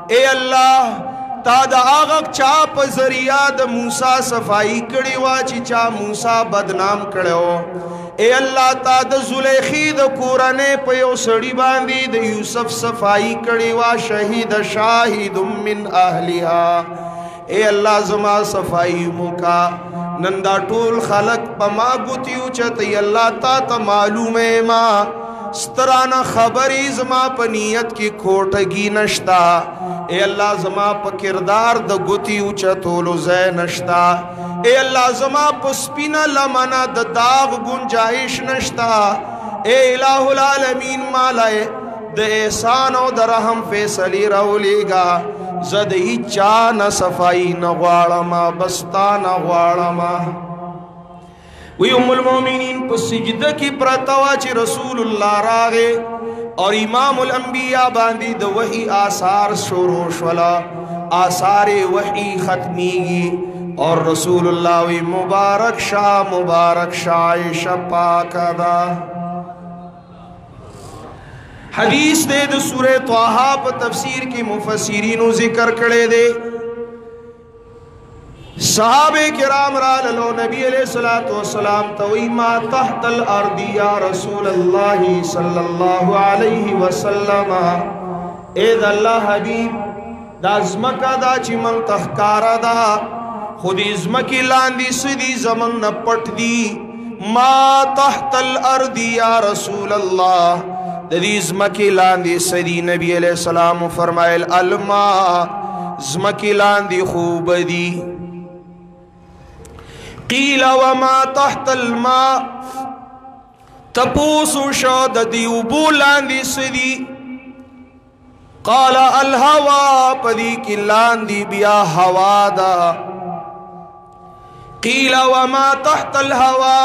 اے اللہ تا دا آغاق چاپ ذریعہ دا موسیٰ صفائی کڑیوا چی چا موسیٰ بدنام کڑیو اے اللہ تا دا زلیخی دا کورانے پیو سڑی باندی دا یوسف صفائی کڑیوا شہید شاہد من اہلیہا اے اللہ زما صفائی موکا نندا ټول خلق پا ما گتیو چتی اللہ تا تا معلوم ہے ما سترانا خبری زما پا نیت کی کھوٹگی نشتا اے اللہ زما پا کردار دا گتیو چتولو زی نشتا اے اللہ زما پا سپینا لمنا دا داغ گنجائش نشتا اے الہ العالمین مالائے دا احسان و دا رحم فیصلی رولی گا زد ایچا نا صفائی نغوارما بستا نغوارما وی ام المومنین پس سجدہ کی پرتوا چی رسول اللہ راغے اور امام الانبیاء باندی دا وحی آثار شروع شولا آثار وحی ختمیگی اور رسول اللہ وی مبارک شاہ عائشہ پاکا دا حدیث دے دو سورہ طٰہٰ پا تفسیر کی مفسرینو ذکر کرے دے صحابہ کرام را للو نبی علیہ السلام توی ما تحت الارض یا رسول اللہ صلی اللہ علیہ وسلم اے دا اللہ حبیب دا ازمکا دا چی من تخکارا دا خود ازمکی لاندی سدی زمن نپٹ دی ما تحت الارض یا رسول اللہ دی ازمکی لاندی سدی نبی علیہ السلام فرمائل الماء ازمکی لاندی خوب دی قیل وما تحت الماء تپوسو شو د دی اوبو لاندې سدي قال الهوا پدی کی لاندې بیا هوا دا قیل وما تحت الهوا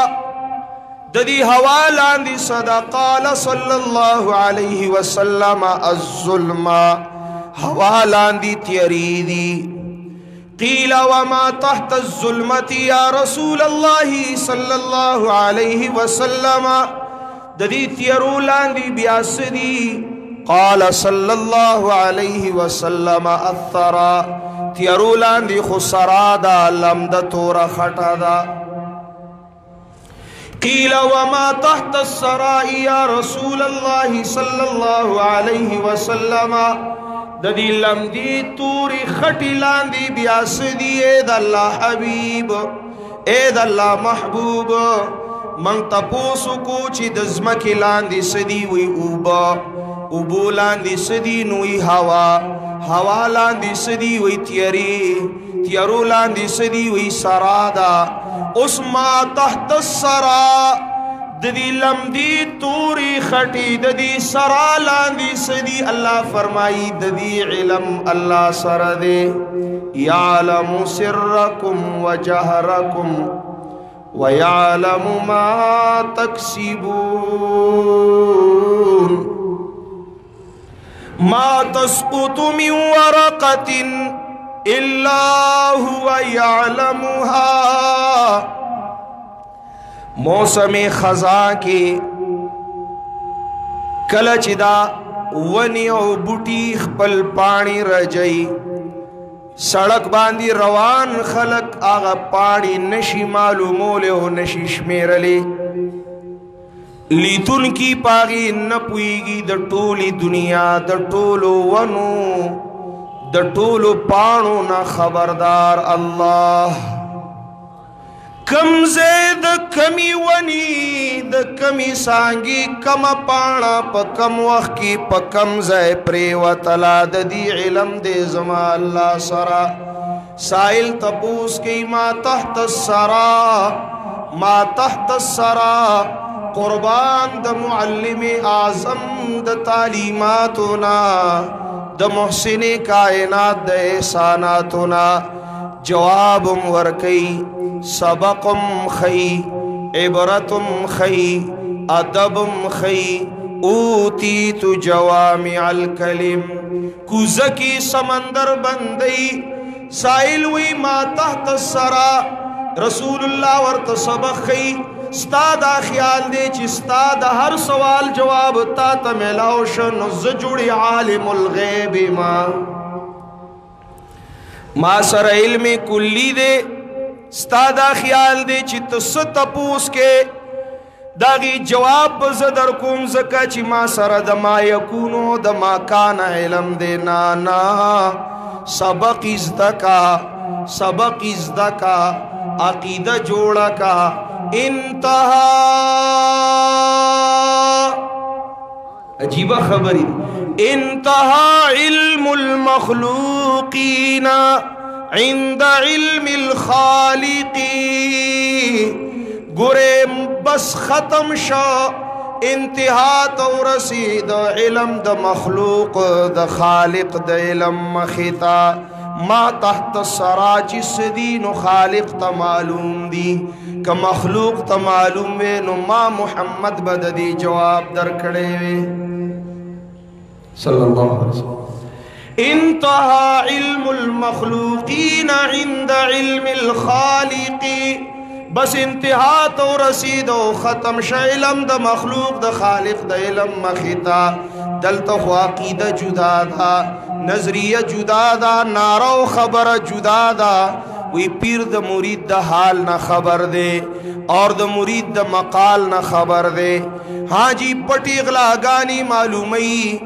د دی هوا لاندې صدا قال صلی الله علیه وسلم الظلم هوا لاندې تیری دی قیل وما تحت الظلمة یا رسول الله صلی الله علیه وسلم د دې تیرو لاندې بیا سدي قال صلی الله علیه وسلم الثرى تیرو لاندې خو سرا دا لمد تور خټه دا قیل وما تحت السراء یا رسول الله صلی الله علیه وسلم د دې لمدی توري خټی لاندې بیا سدي اے د الله حبیب اے د الله محبوب من تپوسو کو چې د زمکه لاندې سدي وی اوبو لاندې سدي نوې هوا لاندې سدي وی تیرو لاندې سدي وی سرادا اوس ما تحت السرا د دې لمدی توري خټي د دې سرا لاندې سدي الله فرمایي د دې علم الله سره دی يعلم سركم وجهركم ويعلم ما تكسبون ما تسقط من ورقة إلا هو يعلمها موسم خزاں کی کلچ دا ونی او بوٹی خپل پانی رجئی سڑک باندی روان خلق آغا پانی نشی معلومولے ہو نشی شمیرلے لیتون کی پاگی نپویگی دا ٹولی دنیا دا ٹولو ونو دا ٹولو پانو نا خبردار اللہ کم زید کمی ونی د کمی سانگی کم پانا پا کم وقت کی پا کم زی پریوتلا د دی علم دے زما اللہ سرا سائل تپوس کی ما تحت السرا قربان د معلم اعظم د تعلیماتنا د محسن کائنات د احساناتنا جوابم ورکی سبقم خی عبرتم خی ادبم خی اوتیت جوامع الکلم کوزکی سمندر بندی سائل وی ما تحت السرا رسول اللہ ورت سبق خی ستا دا خیال دے چی ستا دا ہر سوال جواب تا تمیلاوشن زجوڑی عالم الغیب ما سر علم کلی دے ستا دا خیال دے چی تست پوس کے داغی جواب بزدر کم زکا چی ما سر دا ما یکونو دا ما کان علم دے نانا سبق ازدکا عقیدہ جوڑا کا انتہا عجیبہ خبری انتہا علم المخلوقین عند علم الخالقی گرے بس ختم شا انتہا تو رسید علم دا مخلوق دا خالق دا علم مخیتا ما تحت السرا جس دین خالق تا معلوم دی کہ مخلوق تا معلوم وے نو ما محمد بددی جواب در کڑے وے صلی اللہ علیہ وسلم انتہا علم المخلوقین عند علم الخالق بس انتہا تو رسید و ختم شا علم دا مخلوق دا خالق دا علم مخیتا دلتا خو عقیدہ جدا دا نظریہ جدا دا نعرہ و خبر جدا دا وی پیر دا مرید دا حال نہ خبر دے اور دا مرید دا مقال نہ خبر دے ہاں جی پٹی اغلاگانی معلومی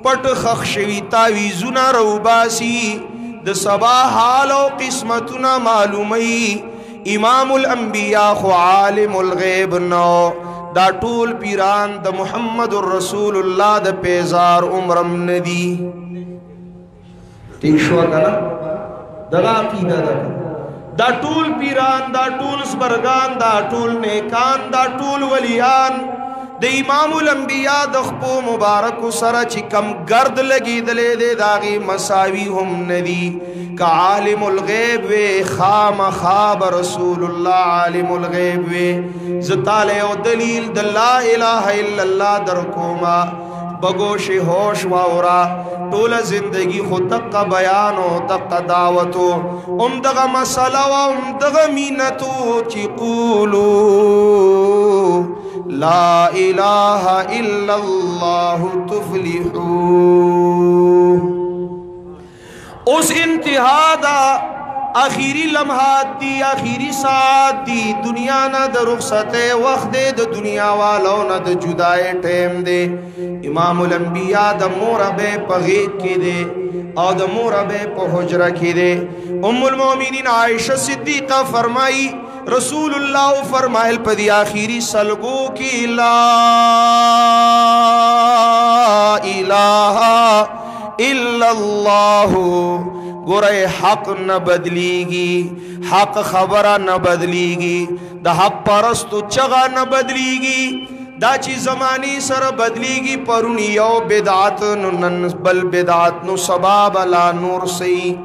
پٹ خخشوی تاویزونا روباسی دا سبا حال و قسمتنا معلومی امام الانبیاء خو عالم الغیب نو دا ٹول پیران دا محمد الرسول اللہ دا پیزار عمرم ندی ٹھیک شو کنا دا عقیدہ دا ٹول پیران دا ٹول سبرگان دا ٹول نیکان دا ٹول ولیان د امام الانبیاء د خپو مبارک سره چې کم گرد لګیدلې د داغي مساوی هم ندی کا عالم الغیب وی خامخاب رسول الله عالم الغیب وی زتاله او دلیل د لا اله الا الله در کوما بگوش ہوش واورا طول زندگی خود تق بیان و تق دعوتو دغا مسئلہ و دغا مینتو چی قولو لا الہ الا اللہ تفلحو اس انتہا دا آخری لمحات دی آخری ساعت دی دنیا نا دا رخصت وقت دے دا دنیا والو نا دا جدائے ٹیم دے امام الانبیاء دا موربے پا غیق کی دے او دا موربے پا حجرہ کی دے ام المومنین عائشہ صدیقہ فرمائی رسول اللہ فرمائل پا دی آخری سلگو کی لا الہ الا اللہ گورے حق نہ بدلیگی حق خبرہ نہ بدلیگی دا حق پرستو چغا نہ بدلیگی دا چی زمانی سر بدلیگی پرونی یو بدعات نن بل بدعات نو سباب لا نور سی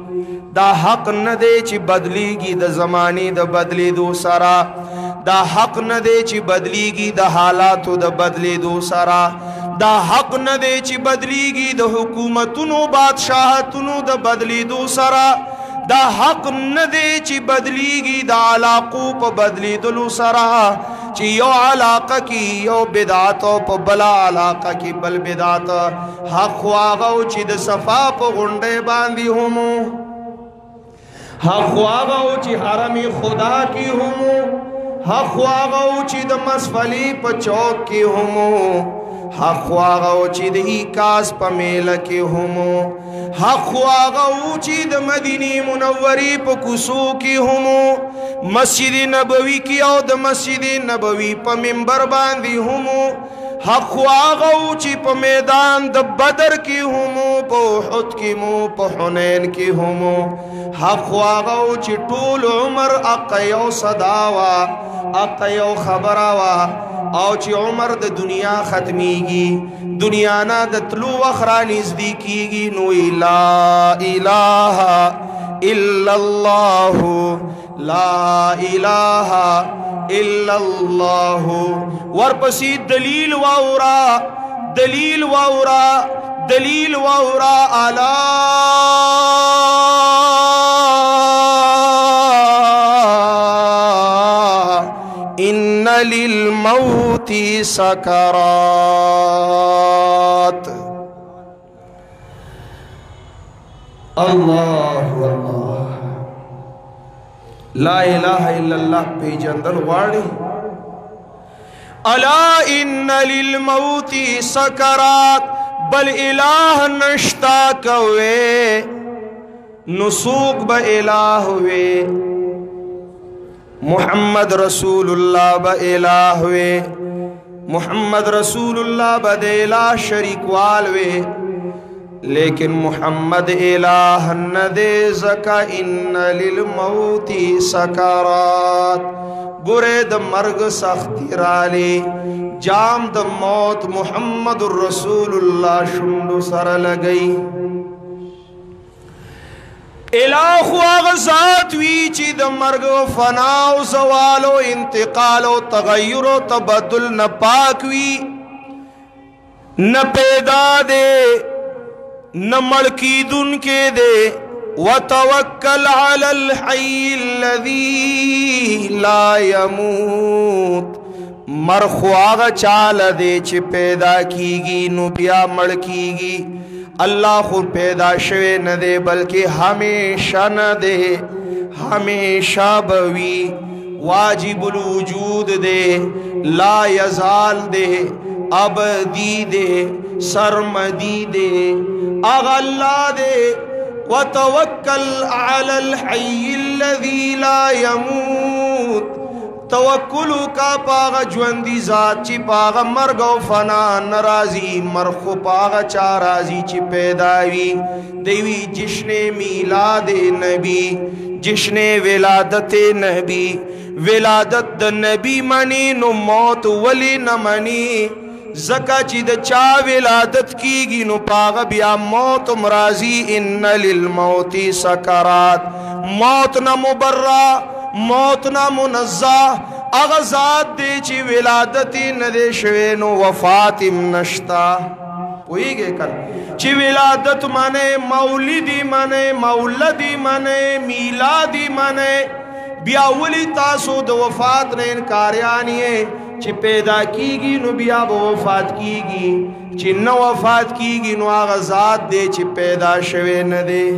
دا حق نہ دے چی بدلیگی دا زمانی دا بدلی دو سرا دا حق نہ دے چی بدلیگی دا حالاتو دا بدلی دو سرا دا حق نہ دے چی بدلیگی دا حکومتونو بادشاہتونو دا بدلی دو سرا دا حق نہ دے چی بدلیگی دا علاقو پا بدلی دلو سرا چی یو علاقہ کی یو بدعاتو پا بلا علاقہ کی بل بدعات حق خواغو چی دا صفا پا غنڈے باندی ہمو حق خواغو چی حرمی خدا کی ہمو حق خواغو چی دا مسفلی پا چوک کی ہمو حق خواغو چی دا ایکاس پا میل کی ہمو حق خواغو چی دا مدینی منوری پا کسو کی ہمو مسجد نبوی کی او دا مسجد نبوی پا منبر باندی ہمو حق خواغو چی پا میدان دا بدر کی ہمو پا احد کی مو پا حنین کی ہمو حق خواغو چی طول عمر اقیو صداوا اقیو خبراوا او چی عمر د دنیا ختمیگی دنیا نا د طلوع اخران ازدی کیگی نوی لا الہ الا اللہ لا الہ الا اللہ ورپسی دلیل واورا دلیل واورا دلیل واورا علا ان للموت سکرات اللہ اللہ لا الہ الا اللہ پی جندل واڑی الا ان للموت سکرات بل الہ نشتا کوئے نسوق با الہ ہوئے محمد رسول اللہ با الہ ہوئے محمد رسول اللہ با دے الہ شریک والوے لیکن محمد الہ ندے زکا ان للموت سکرات گرے دا مرگ سختی رالی جام دا موت محمد رسول اللہ شمدو سر لگئی الہ اغزات وی چی دا مرگ و فنا و زوال و انتقال و تغیر و تبدل نپاک وی نپیدا دے نمڑکی دن کے دے وتوکل علی الحی الذی لا یموت مرخو آغا چال دے چی پیدا کیگی نو بیا مڑ کیگی اللہ خود پیدا شوے نہ دے بلکہ ہمیشہ نہ دے ہمیشہ بوی واجب الوجود دے لا یزال دے ابدی دے سرمدی دے آغا اللہ دے وتوکل علی الحی الذی لا یموت توکلو کا پاغا جوندی ذات چی پاغا مرگ و فنا نرازی مرخو پاغا چارازی چی پیداوی دیوی جشن میلاد نبی جشن ولادت نبی ولادت دا نبی منی نو موت ولی نمانی زکا چی د چا ولادت کیگی نو پاغ بیا موت مرازی ان للموت سکرات موت نا مبرہ موت نا منزہ اغزاد دے چی ولادتی ندے شوے نو وفاتم نشتا ہوئی گے کل چی ولادت مانے مولدی مانے مولدی مانے میلادی مانے بیا ولی تاسو د وفات نے انکاریانی ہے چی پیدا کیگی نو بیا با وفات کیگی چی نو وفات کیگی نو آغا ذات دے چی پیدا شوے ندے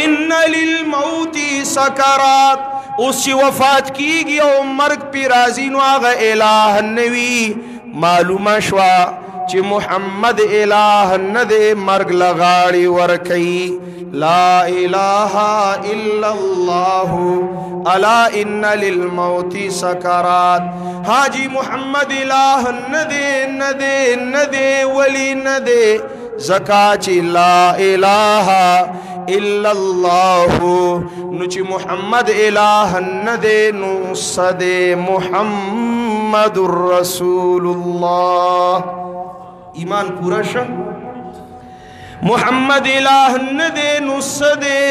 ان للموت سکرات اس چی وفات کیگی او مرگ پی رازی نو آغا الہ نوی معلوم شوا چی محمد الہ ندے مرگ لغاڑی ورکی لا الہ الا اللہ الا ان للموت سکرات حاجی محمد الہ ندے ندے ندے ولی ندے زکاچی لا الہ الا اللہ نچی محمد الہ ندے نو صدے محمد الرسول اللہ ایمان پورا شا محمد الہ ندے نو صدے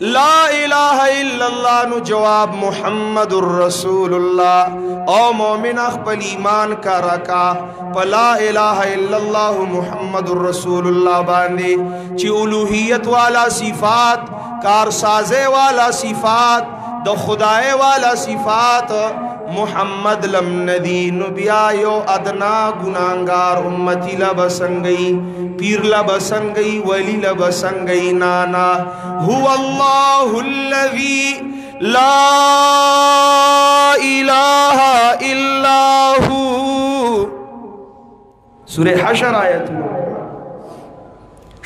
لا الہ الا اللہ نو جواب محمد الرسول اللہ او مومن اخبر ایمان کا رکا پا لا الہ الا اللہ محمد الرسول اللہ باندے چی الوہیت والا صفات کارسازے والا صفات دا خدای والا صفات محمد لم ندی نبیا یو ادنا گناہگار امتی لبسنگئی پیر لبسنگئی ولی لبسنگئی نانا هو اللہ الذی لا الہ الا ہو سورہ حشر آیت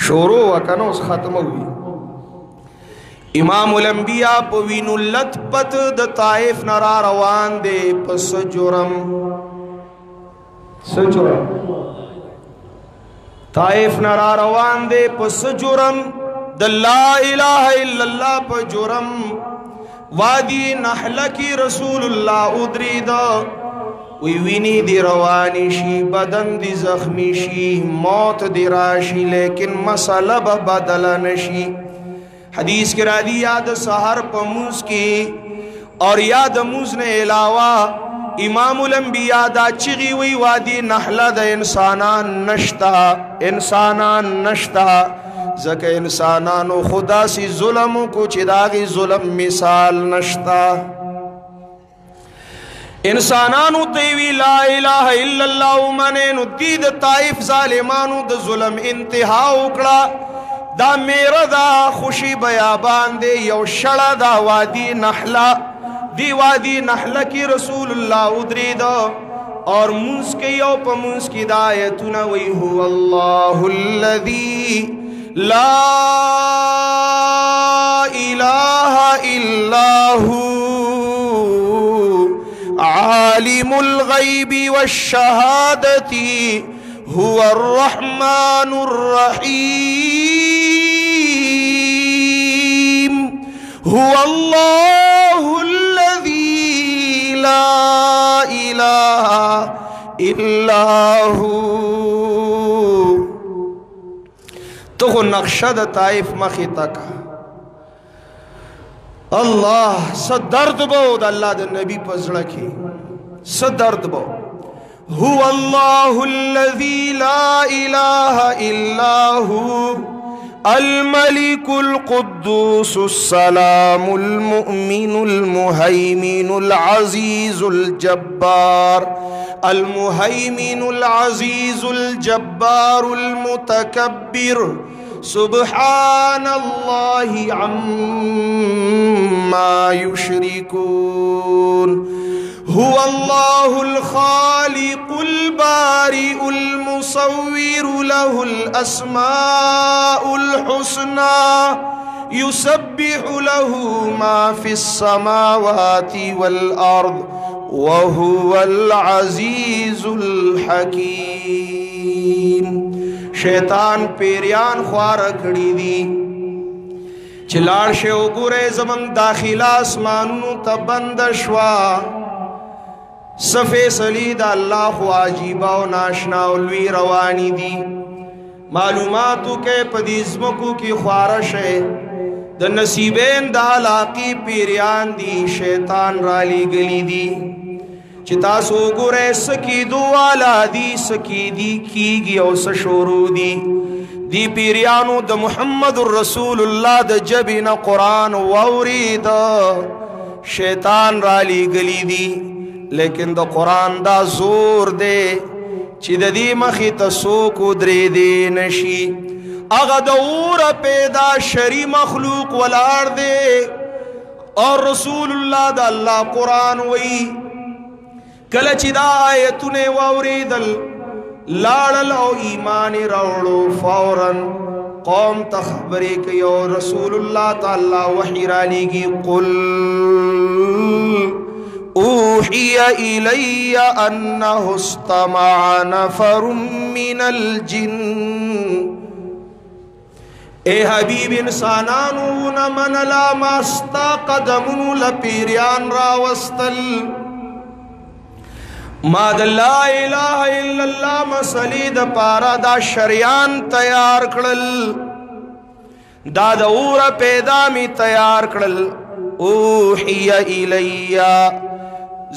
شورو وکنوس ختم ہوئی امام الانبیاء پوین اللت پت د طائف نرا روان دے پس جرم طائف نرا روان دے پس جرم د لا الہ الا اللہ پا جرم وادی نحل کی رسول اللہ ادری دا وی وینی دی روانی شی بدن دی زخمی شی موت دی راشی لیکن مسئلہ بدل نشی حدیث کے رادی یاد سہر پموز کی اور یاد موز نے علاوہ امام الانبیاء دا چغی وی وادی نحلہ دا انسانان نشتا زکہ انسانانو خدا سی ظلموں کو چداغی ظلم مثال نشتا انسانانو تیوی لا الہ الا اللہ منینو دید طائف ظالمانو دا ظلم انتہا اکڑا دا میرا دا خوشی بیابان دے یو شڑا دا وادی نحلہ دی وادی نحلہ کی رسول اللہ ادری دا اور منس کے یو پا منس کی دایتنا وی هو اللہ الذی لا الہ الا ہو عالم الغیب والشہادتی هو الرحمن الرحیم هو اللہ الذی لا الہ الا ہو تو نقشہ دا طائف مخی تک اللہ صدرد بود اللہ دا نبی پزڑکی صدرد بود هو اللہ الذی لا الہ الا ہو الملك القدوس السلام المؤمن المهيمن العزيز الجبار المهيمن العزيز الجبار المتكبر سبحان الله عما يشركون هو الله الخالق البارئ المصور له الأسماء الحسنى يسبح له ما في السماوات والأرض وهو العزيز الحكيم شیطان پیریان خوار کڑی دی چلار شیو گورے زمان داخل آسمانو تبند شوا صفے سلید اللہ خو عجیبہ و ناشنا و لوی روانی دی معلوماتو کے پدیزمکو کی خوارش ہے دا نصیبین دا علاقی پیریان دی شیطان رالی گلی دی چتا سو گرے سکیدو والا دی سکیدی کی گی او سشورو دی پیریانو دا محمد الرسول اللہ دا جبین قرآن ووری دا شیطان رالی گلی دی لیکن دا قرآن دا زور دے چی دا دی مخی تسوکو درے دے نشی اغا دا اور پیدا شری مخلوق والار دے اور رسول اللہ دا اللہ قرآن وی کلچی دا آیتونے واوری دل لارل او ایمان روڑو فوراً قوم تخبری کیو رسول اللہ تعالی وحی رالی گی قل اوحی الی انہو استمع نفر من الجن اے حبیب انسانانو نمن لا ماستا قدمونو لپیریان راوستل ما دا لا الہ الا اللہ مسلی دا پارا دا شریان تیار کرل دا اور پیدا می تیار کرل اوحی الی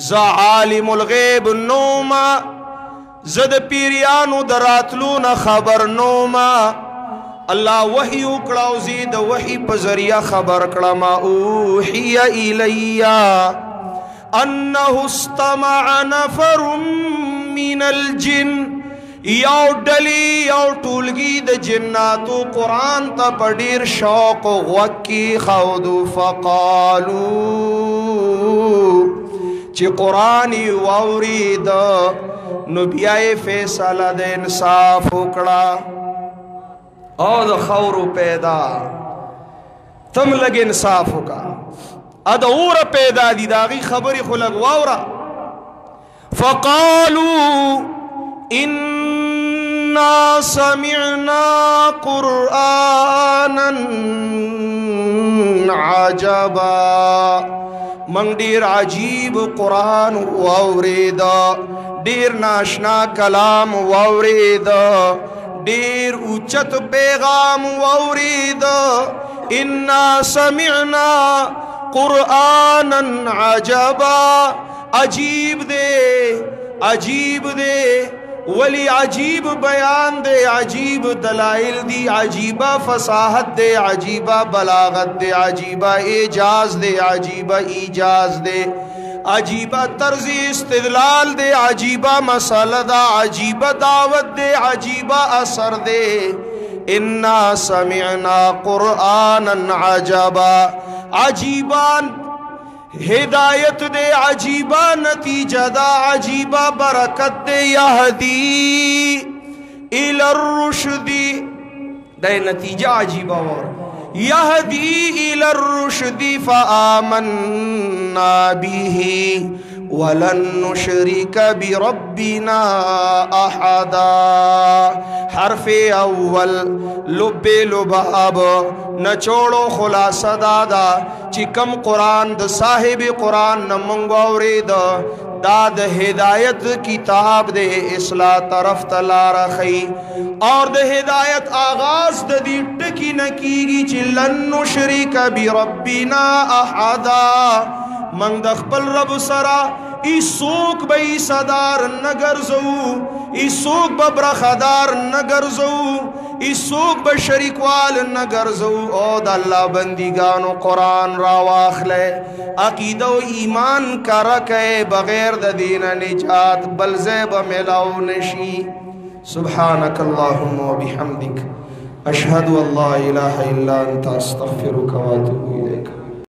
ز عالم الغیب نوما زد پیریانو دراتلون خبر نوما اللہ وحی اکڑاو زید وحی پزریہ خبر کڑما اوحی الی انہو استمع نفر من الجن یو ڈلی یو ٹولگی د جناتو قرآن تا پڑیر شوق غوکی خودو فقالو چی قرآنی وورید نبیائی فیصلہ د انصاف اکڑا او د خورو پیدا تم لگ انصافو کا اد اور پیدا دی داغی خبری خلق واورا فقالوا انا سمعنا قرآنا عجبا منگ دیر عجیب قرآن واوریدا دیر ناشنا کلام واوریدا دیر اوچت پیغام واوریدا انا سمعنا قرآنا عجبا عجیب دے ولی عجیب بیان دے عجیب دلائل دی عجیبہ فصاحت دے عجیبہ بلاغت دے عجیبہ اعجاز دے عجیبہ ایجاز دے عجیبہ طرز استدلال دے عجیبہ مسئلہ دا عجیبہ دعوت دے عجیبہ اثر دے انا سمعنا قرآنا عجبا عجیبان ہدایت دے عجیبہ نتیجہ دا عجیبہ برکت دے یہدی الی الرشد دے نتیجہ عجیبہ اور یہدی الی الرشد فآمنا بھی ولن نشرک بربنا احدا حرف اول لب لباب نچوڑو خلاصہ دادا چکم قرآن دا صاحب قرآن نمنگوری دا ہدایت کتاب دے اصلاح طرف تلا رخی اور دا ہدایت آغاز دا دی ٹکی نکیگی چی لن نشرک بربنا احدا منگ دخپل رب سرا ای سوک بی صدار نگرزو ای سوک ببرخدار نگرزو ای سوک بشریکوال نگرزو او دا اللہ بندگانو قرآن راواخ لے عقید و ایمان کا رکے بغیر دا دین نجات بلزیب ملاو نشی سبحانک اللہم و بحمدک اشہدو اللہ الہ الا انتا استغفرک و اتوب الیک